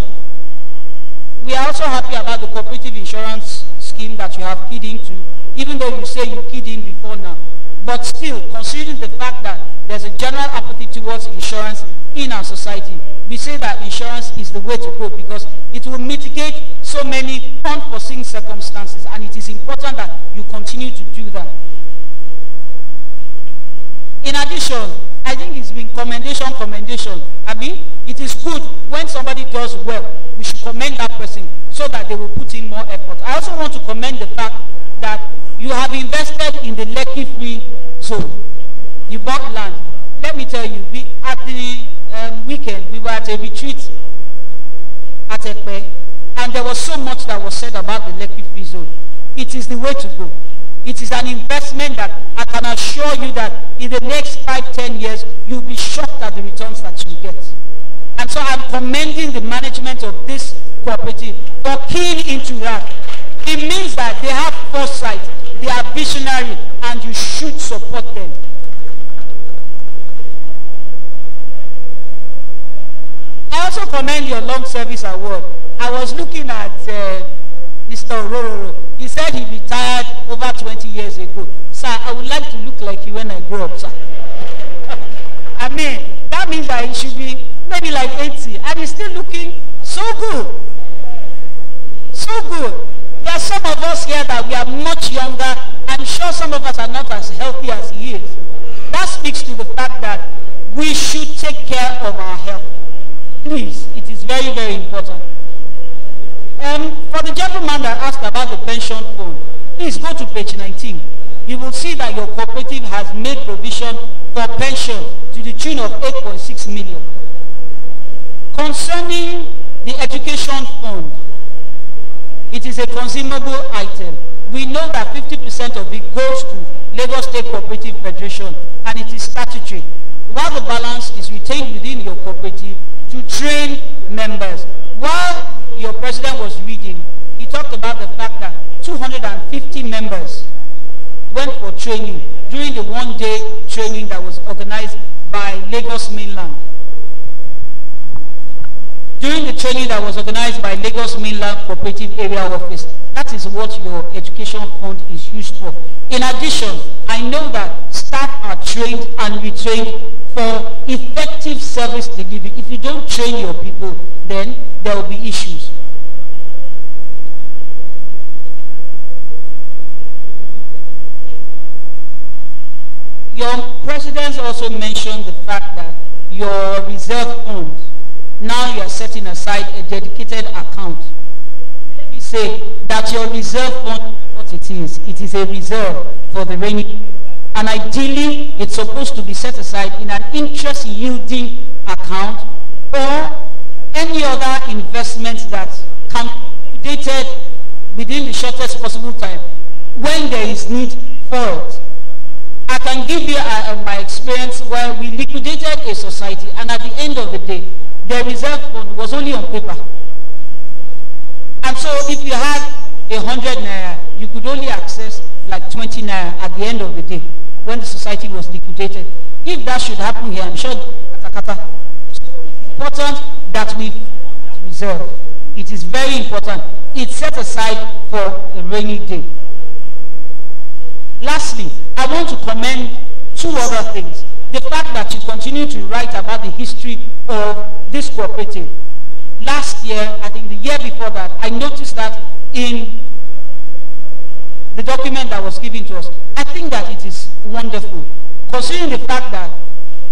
we are also happy about the cooperative insurance scheme that you have keyed into, even though you say you keyed in before now. But still, considering the fact that there's a general apathy towards insurance in our society, we say that insurance is the way to go because it will mitigate so many unforeseen circumstances, and it is important that you continue to do that. In addition, I think it's been commendation. I mean, it is good when somebody does well. We should commend that person so that they will put in more effort. I also want to commend the fact that you have invested in the Lekki Free Zone. You bought land. Let me tell you, at the weekend, we were at a retreat at Ekpe, and there was so much that was said about the Lekki Free Zone. It is the way to go. It is an investment that I can assure you that in the next 5-10 years, you'll be shocked at the returns that you get. And so I'm commending the management of this cooperative for keying into that. It means that they have foresight, they are visionary, and you should support them. I also commend your long service award. I was looking at Mr. Ororo. He said he retired over 20 years ago. Sir, I would like to look like you when I grow up, sir. I mean, that means that he should be maybe like 80, and he's still looking so good. So good. There are some of us here that we are much younger. I'm sure some of us are not as healthy as he is. That speaks to the fact that we should take care of our health. Please, it is very, very important. For the gentleman that asked about the pension fund, please go to page 19. You will see that your cooperative has made provision for pension to the tune of 8.6 million. Concerning the education fund, it is a consumable item. We know that 50% of it goes to Lagos State Cooperative Federation, and it is statutory, while the balance is retained within your cooperative to train members. While your president was reading, he talked about the fact that 250 members went for training during the one-day training that was organized by Lagos Mainland. During the training that was organized by Lagos Mainland Cooperative Area Office, that is what your education fund is used for. In addition, I know that staff are trained and retrained for effective service delivery. If you don't train your people, then there will be issues. Your president also mentioned the fact that your reserve fund, now you are setting aside a dedicated account. Let me say that your reserve fund, what it is a reserve for the rainy. And ideally, it's supposed to be set aside in an interest-yielding account or any other investment that can be dated within the shortest possible time when there is need for it. I can give you my experience where we liquidated a society, and at the end of the day, the reserve fund was only on paper. And so if you had 100 naira, you could only access like 20 naira at the end of the day when the society was liquidated. If that should happen here, I'm sure it's important that we reserve. It is very important. It's set aside for a rainy day. Lastly, I want to commend two other things. The fact that you continue to write about the history of this cooperative. Last year, I think the year before that, I noticed that in the document that was given to us. I think that it is wonderful, considering the fact that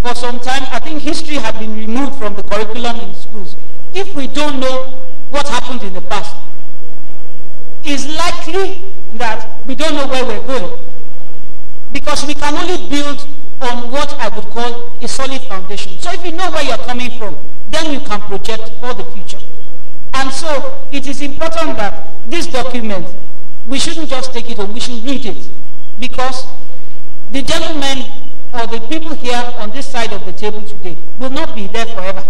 for some time, I think history had been removed from the curriculum in schools. If we don't know what happened in the past, it's likely that we don't know where we're going. Because we can only build on what I would call a solid foundation. So if you know where you're coming from, then you can project for the future. And so it is important that this document, we shouldn't just take it on, we should read it. Because the gentlemen or the people here on this side of the table today will not be there forever.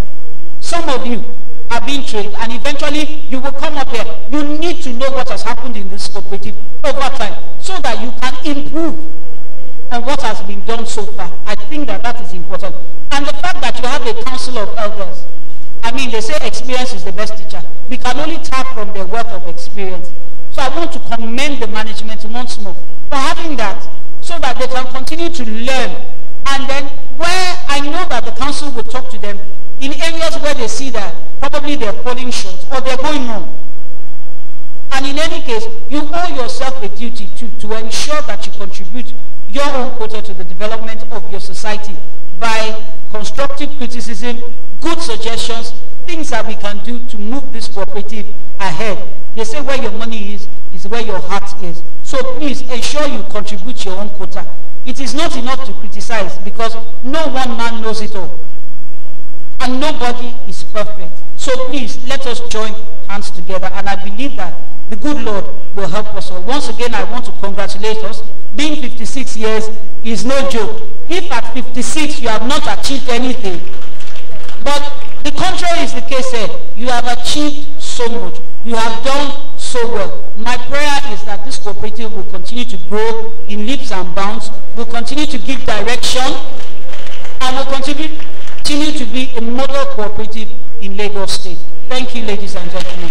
Some of you are being trained, and eventually you will come up here. You need to know what has happened in this cooperative over time so that you can improve on what has been done so far. I think that that is important. And the fact that you have a council of elders, I mean, they say experience is the best teacher. We can only tap from their wealth of experience. So I want to commend the management once more for having that so that they can continue to learn. And then where I know that the council will talk to them in areas where they see that probably they're falling short or they're going wrong. And in any case, you owe yourself a duty to ensure that you contribute your own quota to the development of your society by constructive criticism, good suggestions, things that we can do to move this cooperative ahead. They say where your money is where your heart is. So please ensure you contribute your own quota. It is not enough to criticize because no one man knows it all. And nobody is perfect. So please, let us join hands together. And I believe that the good Lord will help us all. Once again, I want to congratulate us. Being 56 years is no joke. If at 56 you have not achieved anything, but the contrary is the case here, you have achieved so much. You have done so well. My prayer is that this cooperative will continue to grow in leaps and bounds, will continue to give direction, and will continue continue to be a model cooperative in Lagos State. Thank you, ladies and gentlemen.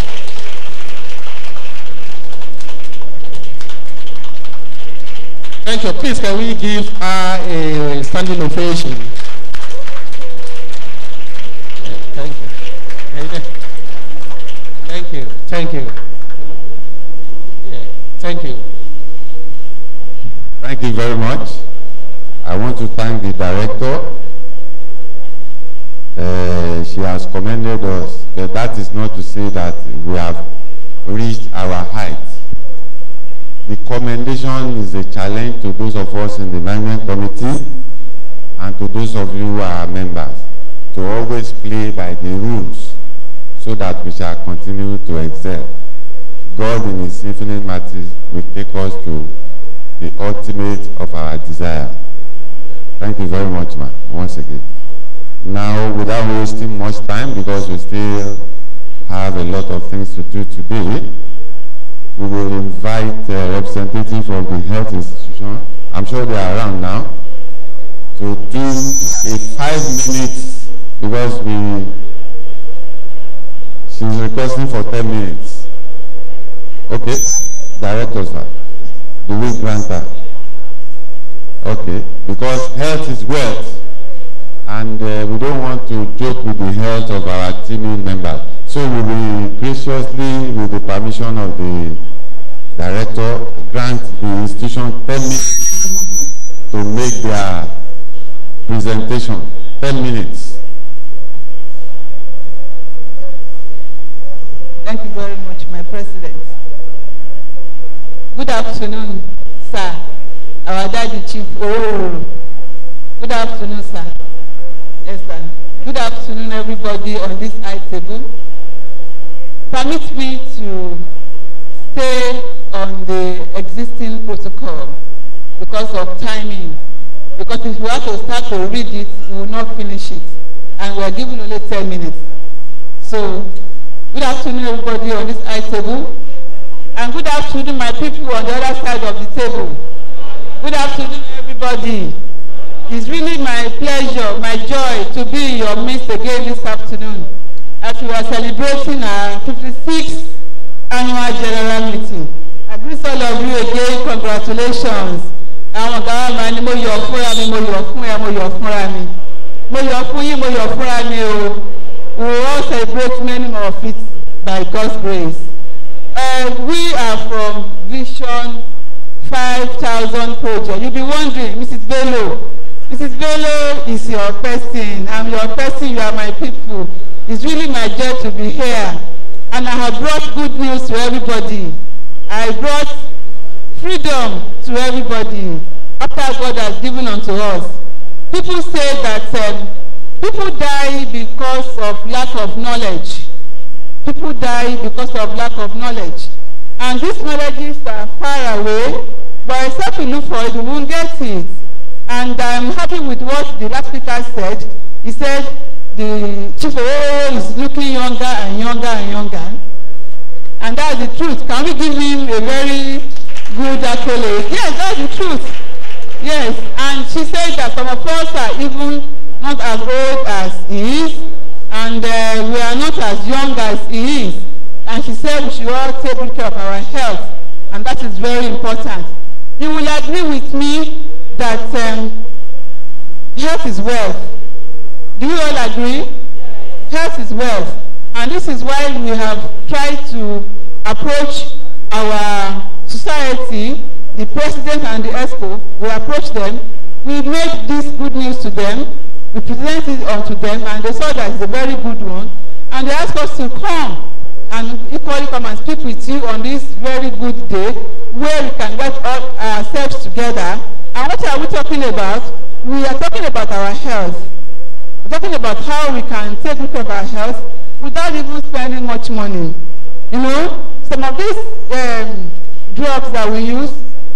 Thank you. Please, can we give her a standing ovation? Yeah, thank you. Thank you. Thank you. Yeah, thank you. Thank you very much. I want to thank the director. She has commended us, but that is not to say that we have reached our height. The commendation is a challenge to those of us in the management committee and to those of you who are members to always play by the rules so that we shall continue to excel. God in His infinite mercy will take us to the ultimate of our desire. Thank you very much, ma'am, once again. Now, without wasting much time, because we still have a lot of things to do today, we will invite a representative from the health institution. I'm sure they are around now, to do a 5 minutes, because she's requesting for 10 minutes. Okay, director, sir. Do we grant her? Okay, because health is wealth, and we don't want to joke with the health of our team members. So we will graciously, with the permission of the director, grant the institution 10 minutes to make their presentation. 10 minutes. Thank you very much, my president. Good afternoon, sir. Our daddy chief. Oh, good afternoon, sir. Yes, sir. Good afternoon, everybody on this high table. Permit me to stay on the existing protocol because of timing. Because if we have to start to read it, we will not finish it. And we are given only 10 minutes. So, good afternoon, everybody on this high table. And good afternoon, my people on the other side of the table. Good afternoon, everybody. It's really my pleasure, my joy to be in your midst again this afternoon as we are celebrating our 56th annual general meeting. I greet all of you again, congratulations. Àwọn ọ̀gá wa ni mo yọ̀ fúnra mi, mo yọ̀ fún ẹ, mo yọ̀ fúnra mi. Mo yọ̀ fún yín, mo yọ̀ fúnra mi o. We will all celebrate many more of it by God's grace. We are from Vision 5,000 project. You'll be wondering, Mrs. Bello. Mrs. Bello is your person. I'm your person. You are my people. It's really my joy to be here. And I have brought good news to everybody. I brought freedom to everybody after God has given unto us. People say that people die because of lack of knowledge. People die because of lack of knowledge. And these knowledges are far away, but except we look for it, we won't get it. And I'm happy with what the last speaker said. He said the chief is looking younger and younger and younger. And that's the truth. Can we give him a very good accolade? Yes, that's the truth. Yes, and she said that some of us are even not as old as he is, and we are not as young as he is. And she said we should all take good care of our health, and that is very important. You will agree with me that health is wealth. Do you all agree? Health is wealth. And this is why we have tried to approach our society, the president and the ESCO. We approach them. We made this good news to them. We presented it unto them, and they saw that it's a very good one. And they asked us to come and equally come and speak with you on this very good day where we can get all ourselves together. And what are we talking about? We are talking about our health. We're talking about how we can take good care of our health without even spending much money. You know, some of these drugs that we use,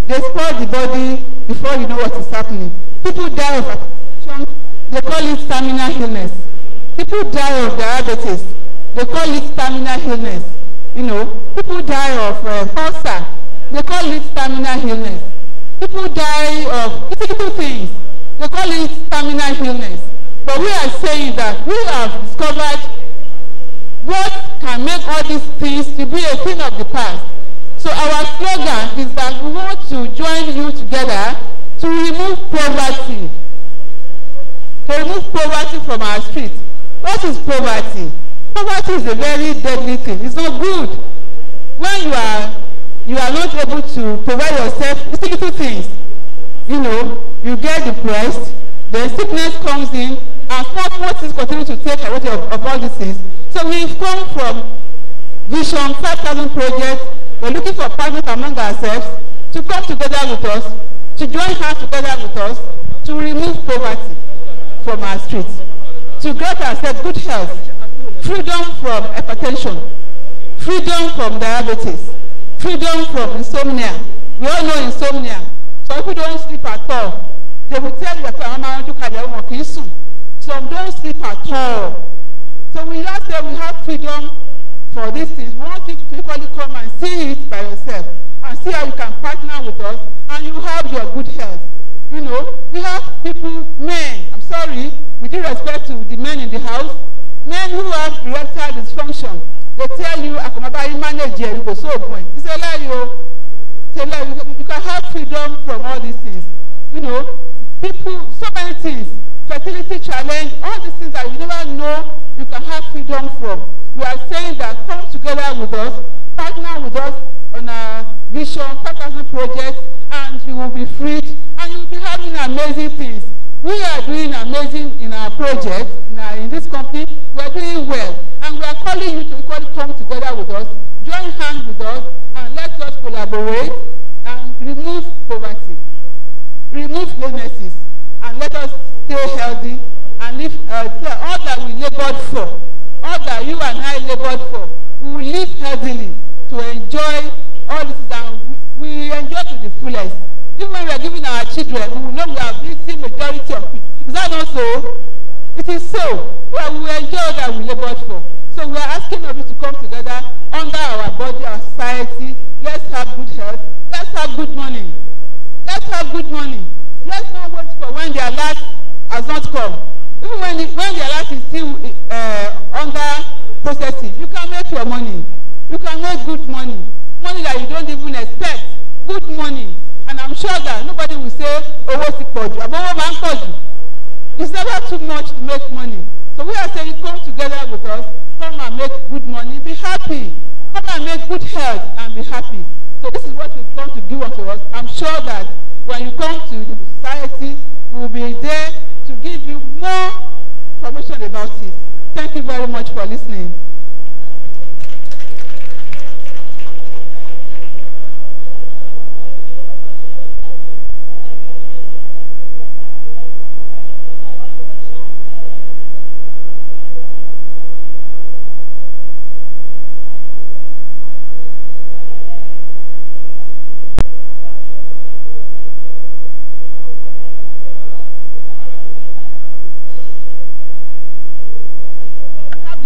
they spoil the body before you know what is happening. People die of hypertension, they call it stamina illness. People die of diabetes, they call it stamina illness. You know, people die of ulcer, they call it stamina illness. People die of little things, they call it stamina illness. But we are saying that we have discovered what can make all these things to be a thing of the past. So our slogan is that we want to join you together to remove poverty. To remove poverty from our streets. What is poverty? Poverty is a very deadly thing. It's not good. When you are not able to provide yourself with little things, you know, you get depressed, then sickness comes in, and small things continue to take away of all these things. So we've come from Vision 5,000 projects. We're looking for partners among ourselves to come together with us, to join hands together with us, to remove poverty from our streets, to grant ourselves good health, freedom from hypertension, freedom from diabetes, freedom from insomnia. We all know insomnia. Some people don't sleep at all. They will tell you that some don't sleep at all. So we just say we have freedom for these things. We want you to equally come and see it by yourself and see how you can partner with us and you have your good health. You know, we have people, men, I'm sorry, with due respect to the men in the house, men who have erectile dysfunction. They tell you, I can manage you go so point. It's a lie, you can have freedom from all these things. You know, people, so many things, fertility challenge, all these things that you never know you can have freedom from. We are saying that come together with us, partner with us on our Vision 5,000 projects, and you will be freed, and you will be having amazing things. We are doing amazing in our project, in this company. We are doing well, and we are calling you to equally come together with us, join hands with us, and let us collaborate and remove poverty, remove illnesses, and let us stay healthy and live all that we labored for, all that you and I labored for. We will live healthily to enjoy all this, and we enjoy to the fullest. Even when we are giving our children, we will know we are eating majority of it. Is that not so? It is so. Well, we will enjoy that we labored for. So we are asking of you to come together under our body, our society. Let's have good health. Let's have good money. Let's have good money. Let's not wait for when the alert has not come. Even when the alert is still under processing, you can make your money. You can make good money. Money that you don't even expect. Good money. And I'm sure that nobody will say, oh, what's it for you? It's never too much to make money. So we are saying, come together with us, come and make good money, be happy. Come and make good health and be happy. So this is what we've come to give unto us. I'm sure that when you come to the society, we will be there to give you more information about it. Thank you very much for listening.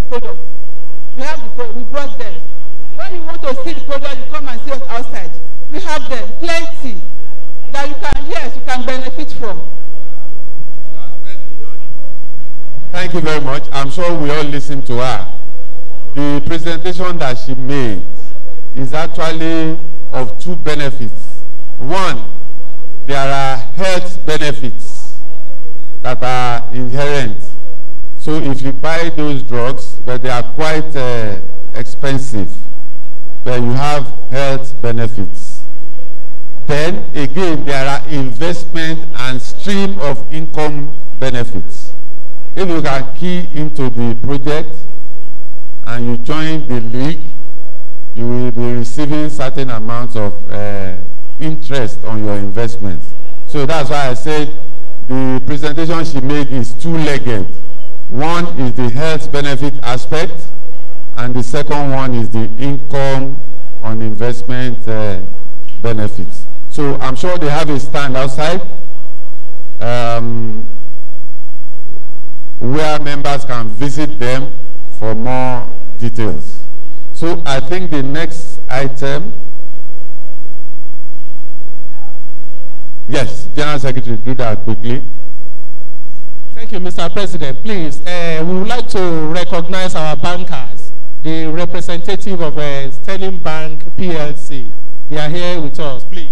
Product. We have the product. We brought them. When you want to see the product, you come and see us outside. We have them, plenty, that you can benefit from. Thank you very much. I'm sure we all listened to her. The presentation that she made is actually of two benefits. One, there are health benefits that are inherent. So if you buy those drugs, but they are quite expensive, then you have health benefits. Then again, there are investment and stream of income benefits. If you can key into the project and you join the league, you will be receiving certain amounts of interest on your investments. So that's why I said the presentation she made is two-legged. One is the health benefit aspect, and the second one is the income on investment benefits. So I'm sure they have a stand outside where members can visit them for more details. So I think the next item, yes, General Secretary, do that quickly. Thank you, Mr. President. Please, we would like to recognize our bankers, the representative of Sterling Bank PLC. They are here with us, please.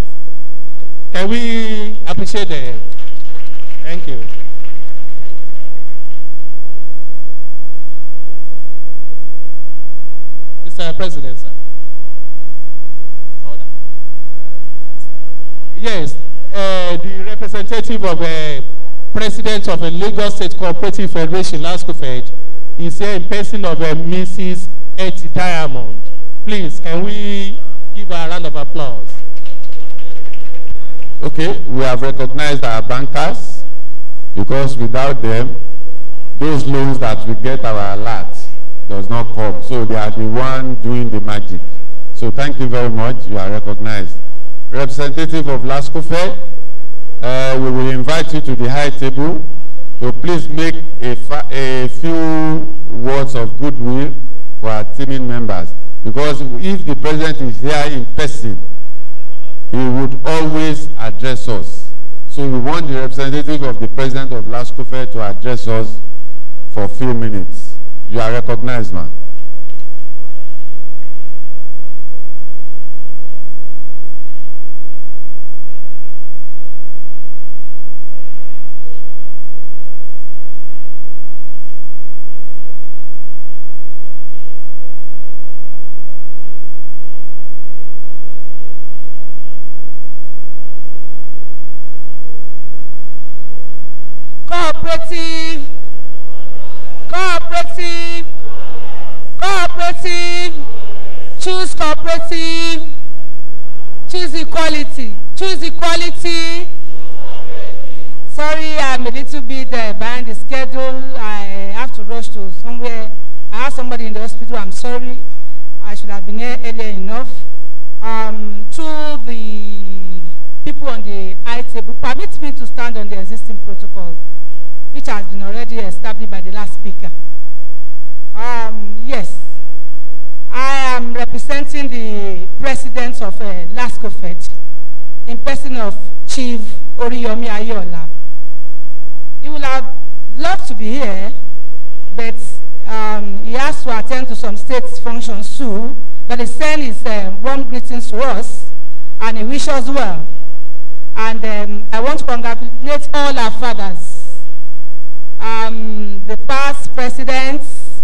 Can we appreciate them? Thank you. Mr. President, sir. Order. Yes, the representative of President of the Lagos State Cooperative Federation, LASCOFED, is here in person of Mrs. Etty Diamond. Please, can we give her a round of applause? Okay, we have recognized our bankers because without them, those loans that we get our alert does not come. So they are the one doing the magic. So thank you very much. You are recognized. Representative of LASCOFED, we will invite you to the high table to please make a few words of goodwill for our teaming members. Because if the president is here in person, he would always address us. So we want the representative of the president of LASCOFED to address us for a few minutes. You are recognized, man. Cooperative, cooperative, cooperative, choose cooperative, choose equality, choose equality. Sorry, I'm a little bit behind the schedule. I have to rush to somewhere. I have somebody in the hospital. I'm sorry. I should have been here earlier enough. To the people on the high table, permit me to stand on the existing protocol, which has been already established by the last speaker. Yes, I am representing the president of LASCOFED in person of Chief Oriyomi Ayola. He will have loved to be here, but he has to attend to some state functions too. But he sent his warm greetings to us, and he wishes us well. And I want to congratulate all our fathers, the past presidents,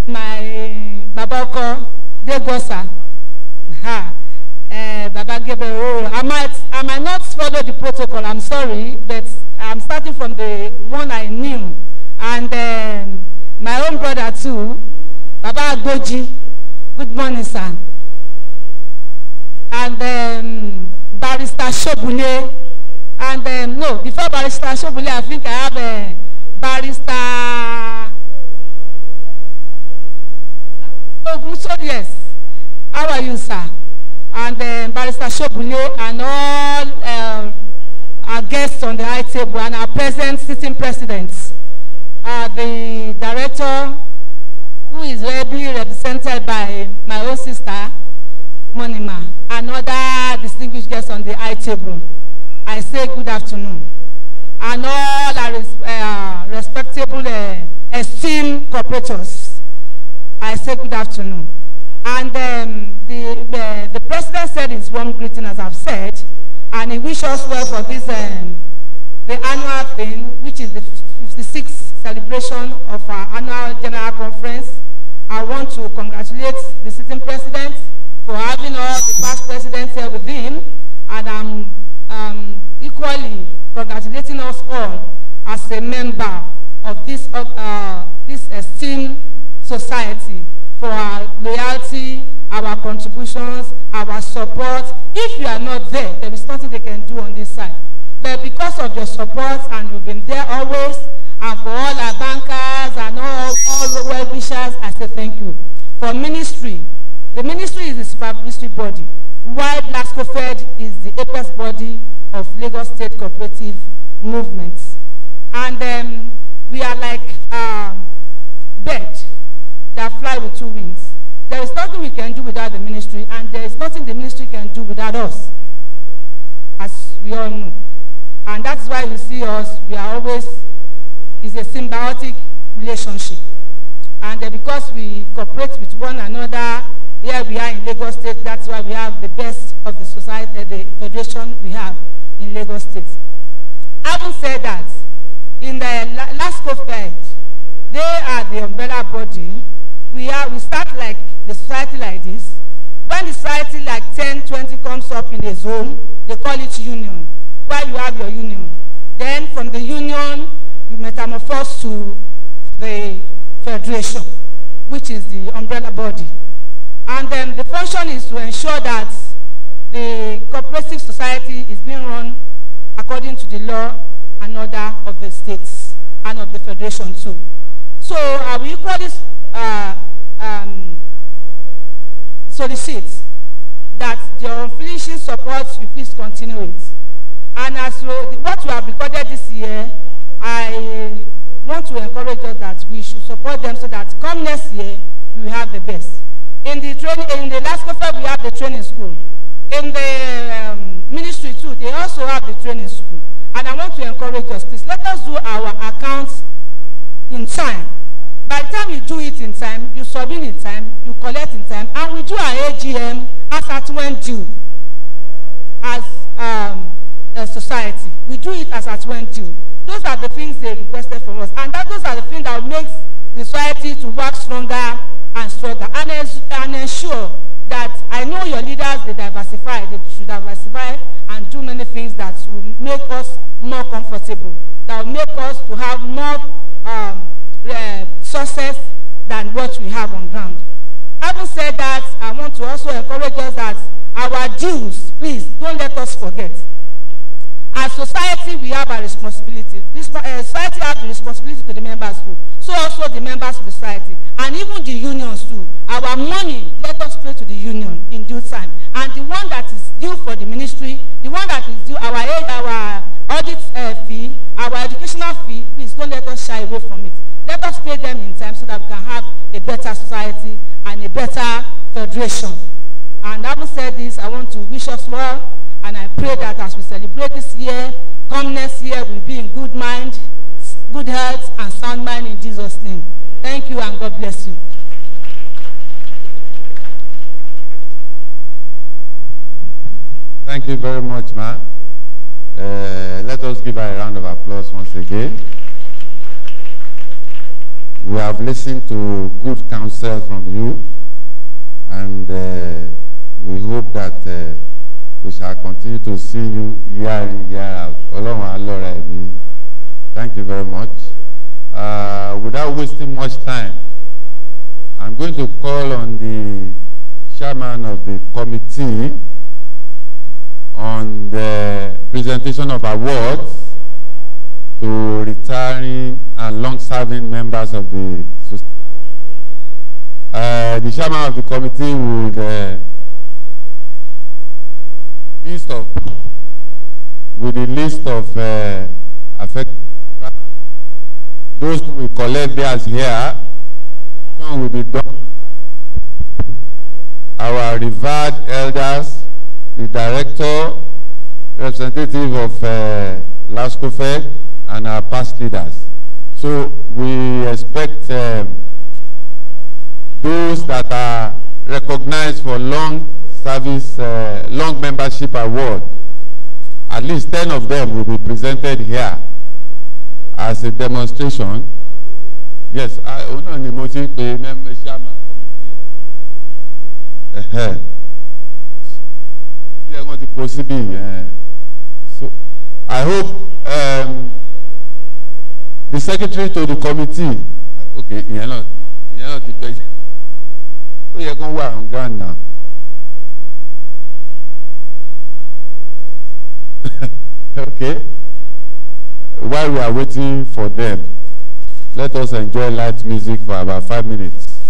my Babako Degosa, Baba Gebero. I might not follow the protocol, I'm sorry, but I'm starting from the one I knew. And my own brother too, Baba Goji. Good morning, sir. And Barrister Shobule. And no, before Barrister Shobule, I think I have Barrister Ogunso, yes. How are you, sir? And Barrister Shobule and all our guests on the high table and our present sitting presidents. The director, who is really represented by my own sister, Monima, and other distinguished guests on the high table. I say good afternoon. And all our respectable esteemed corporators, I say good afternoon. And the president said his warm greeting, as I've said, and he wishes us well for this, the annual thing, which is the 56th celebration of our annual general conference. I want to congratulate the sitting president for having all the past presidents here with him, and I'm equally congratulating us all as a member of this esteemed society for our loyalty, our contributions, our support. If you are not there, there is nothing they can do on this side. But because of your support, and you've been there always, and for all our bankers and all well-wishers, I say thank you. For ministry, the ministry is the supervisory body, while LASCOFED is the apex body of Lagos State Cooperative Movements. And we are like bird that fly with two wings. There is nothing we can do without the ministry, and there is nothing the ministry can do without us, as we all know. And that's why you see us, we are always, it's a symbiotic relationship. And because we cooperate with one another, here we are in Lagos State, that's why we have the best of the society, the federation we have in Lagos State. Having said that, in the last COVID, they are the umbrella body. We start like the society like this. When the society like 10, 20 comes up in a zone, they call it union. Where you have your union. Then from the union, you metamorphose to the federation, which is the umbrella body. And then the function is to ensure that the cooperative society is being run according to the law and order of the states and of the federation too. So we equally solicit that your unfinished support, you please continue it. And as what we have recorded this year, I want to encourage us that we should support them so that come next year, we will have the best. In the last conference, we have the training school. In the ministry too, they also have the training school. And I want to encourage us, please, let us do our accounts in time. By the time you do it in time, you submit in time, you collect in time, and we do our AGM as at when due. As a society, we do it as at when due. Those are the things they requested from us, and those are the things that will make the society to work stronger and stronger, and ensure that I know your leaders, they diversify, they should diversify and do many things that will make us more comfortable, that will make us to have more success than what we have on ground. Having said that, I want to also encourage us that our dues, please, don't let us forget. As society, we have a responsibility. This society has the responsibility to the members too. So also the members of the society. And even the unions too. Our money, let us pay to the union in due time. And the one that is due for the ministry, the one that is due, our audit fee, our educational fee, please don't let us shy away from it. Let us pay them in time so that we can have a better society and a better federation. And having said this, I want to wish us well. And I pray that as we celebrate this year, come next year, we'll be in good mind, good health, and sound mind in Jesus' name. Thank you, and God bless you. Thank you very much, ma'am. Let us give her a round of applause once again. We have listened to good counsel from you, and we hope that we shall continue to see you year in, year out. Thank you very much. Without wasting much time, I'm going to call on the chairman of the committee on the presentation of awards to retiring and long-serving members of the society. The chairman of the committee would with the list of affected, those who will collect theirs here. Some will be done. Our revered elders, the director, representative of LASCOFED, and our past leaders. So we expect those that are recognized for long service, long membership award, at least 10 of them will be presented here as a demonstration. Yes, I only motive a member chairman committee. So I hope the secretary to the committee. Okay, you're not the best. You're going to work on ground now. Okay. While we are waiting for them, let us enjoy light music for about 5 minutes.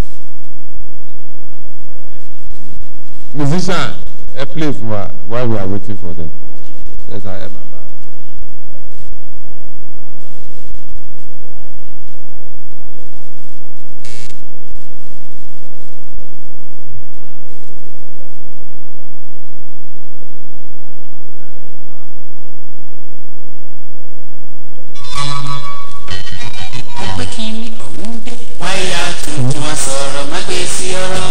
Musician, play for while we are waiting for them. Yes, ẹgbẹ́ kínní ọ̀hún dé. wáyà tuntun wá sọ̀rọ̀ má gbé sí ọ̀rọ̀.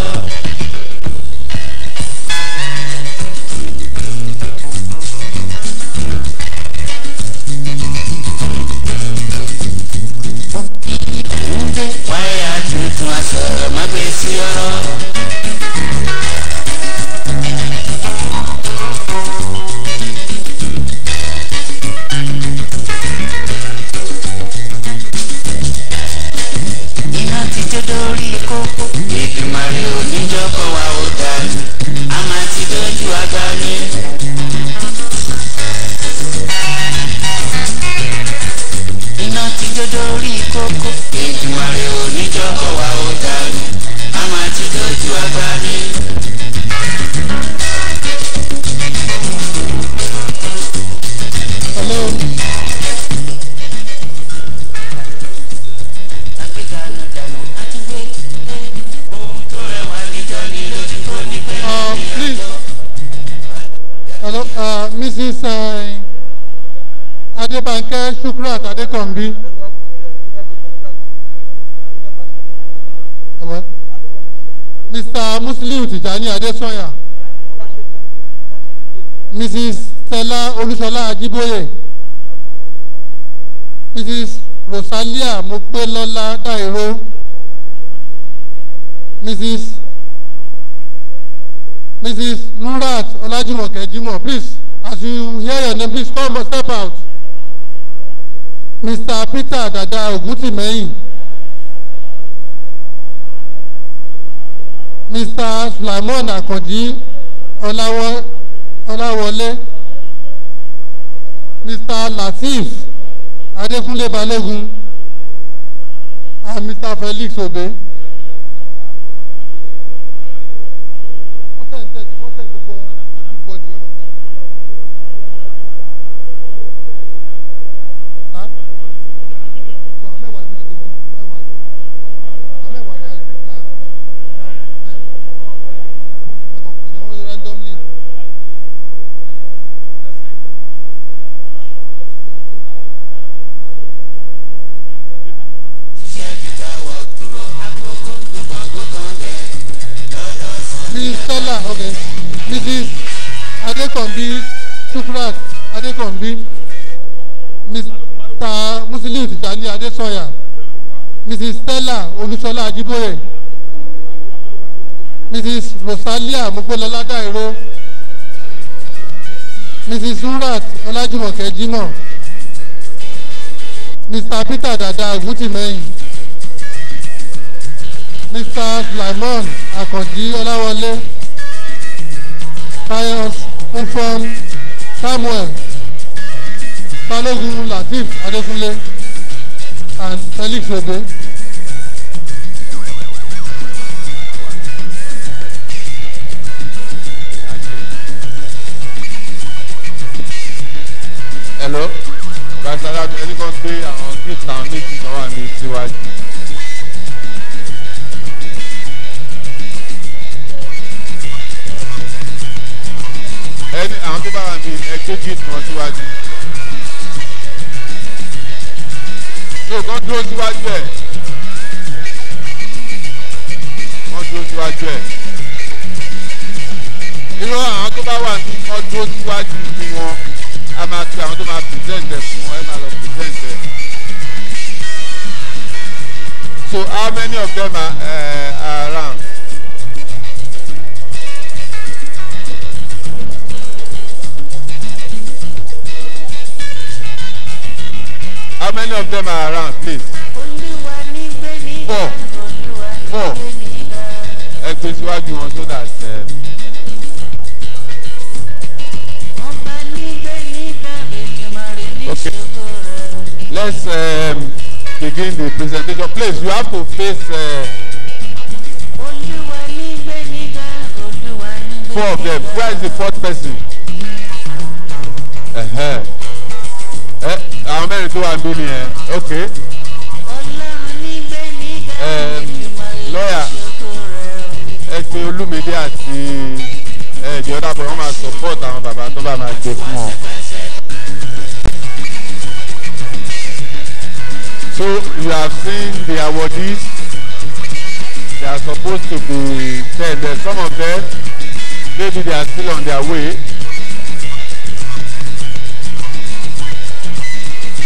wáyà tuntun wá sọ̀rọ̀ má gbé sí ọ̀rọ̀. Dórí kókó Èdùmàrè oníjọ́kọ̀ wa ó dání a máa ti dójú àgbà ní. iná ti jó dórí kókó Èdùmàrè oníjọ́kọ̀ wa ó dání a máa ti dójú àgbà ní. Hello. Please. Hello, Mrs. Adebanke Shukrat Adekombi. Mr. Musliu Tijani Adesoya. Mrs. Stella Olusola Ajiboye. Mrs. Rosalia Mopelola Dairo. Mrs. Nurat Olajumoke Jimo, please, as you hear your name, please come and step out. Mr. Peter Dada Ogutimeyin. Mr. Sulaimon Akonji Olawole. Mr. Latif Adekunle Balogun. And Mr. Felix Obe. Okay. Mrs. Adekombi Shukrat Adekombi, Mr. Musliu Tijani Adesoya, Mrs. Stella Olusola Ajiboye, Mrs. Rosalia Mopelola Dairo, Mrs. Nurat Olajumoke Jimo, Mr. Peter Dada Ogutimeyin, Mr. Sulaimon Akonji Olawole, Pius Ufon Samuel Balogun Latif Adekunle, and Felix Obe. Hello, Gbàsálà ẹni kan gbé àwọn gift àwọn méjì kan wà ní síwájú. Ẹni àwọn tó bá wà ní ẹgbẹ́ gift wọn síwájú. Yóò kàn dúró síwájú ẹ̀. Wọ́n dúró síwájú ẹ̀. Irú àwọn tó bá wà ní wọ́n dúró síwájú ní wọn. A máa pe àwọn tó máa present ẹ̀ fún wọn, ẹ máa lọ present ẹ̀. So how many of them are around? How many of them are around, please? Four. Ẹ gbé síwájú wọn so that. Okay. Let's begin the presentation. Please, you have to face four of them. Where is the fourth person? How many do I mean here? Okay. Lawyer, Ekpe Olumide àti the other boy wọ́n máa support àwọn bàbá tó bá máa gbé fún wọn. So you have seen the awardees. They are supposed to be said that some of them, maybe they are still on their way.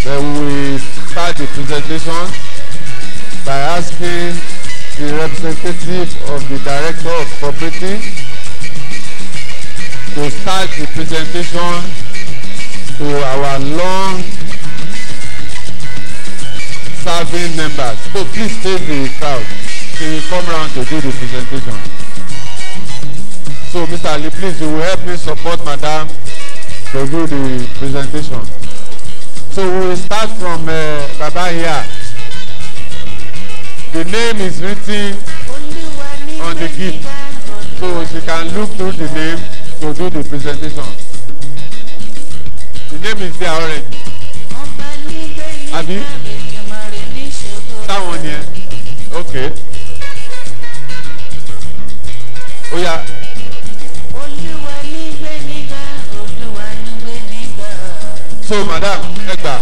Then we start the presentation by asking the representative of the Director of Cooperative to start the presentation to our long-serving members. So please face the crowd. He will come around to do the presentation. So Mr. Ali, please, you will help me support Madam to do the presentation. So we will start from Baba here. The name is written on the gift, so she can look through the name to do the presentation. The name is there already. Abi? That one here. Okay. Oh yeah. So, Madam, Egba.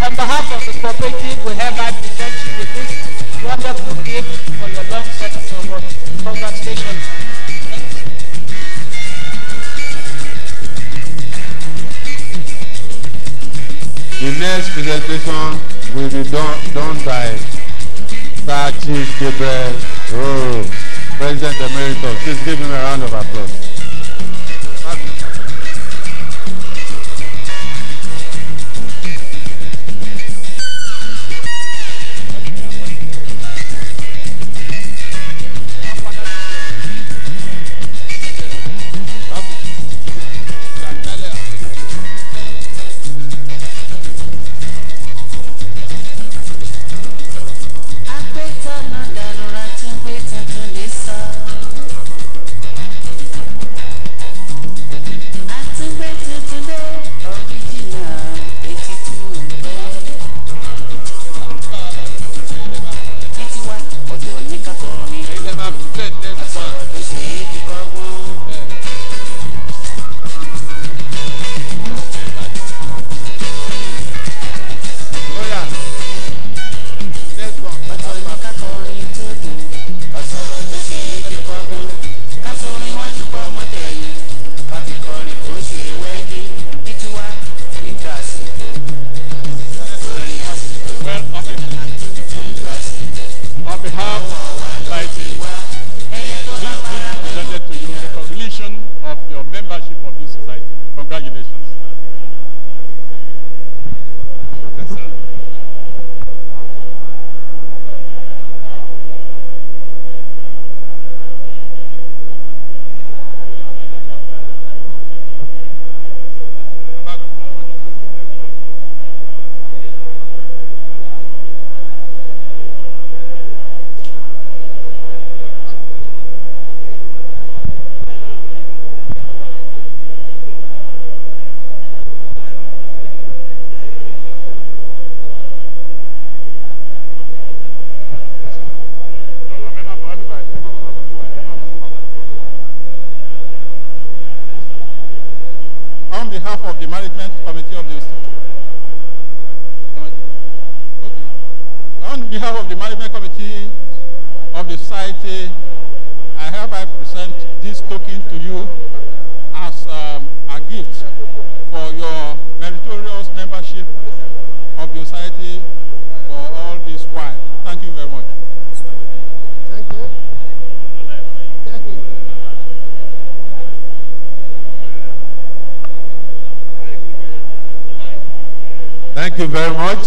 On behalf of the cooperative, we hereby present you with this wonderful gift for your long service award. Congratulations. The next presentation will be done by Sir Chief Gabriel Roro, President Emeritus. Please give him a round of applause. behalf of the management committee of this, on behalf of the management committee of the society, I hereby present this token to you as a gift for your meritorious membership of the society for all this while. Thank you very much. Thank you. Thank you. Thank you very much.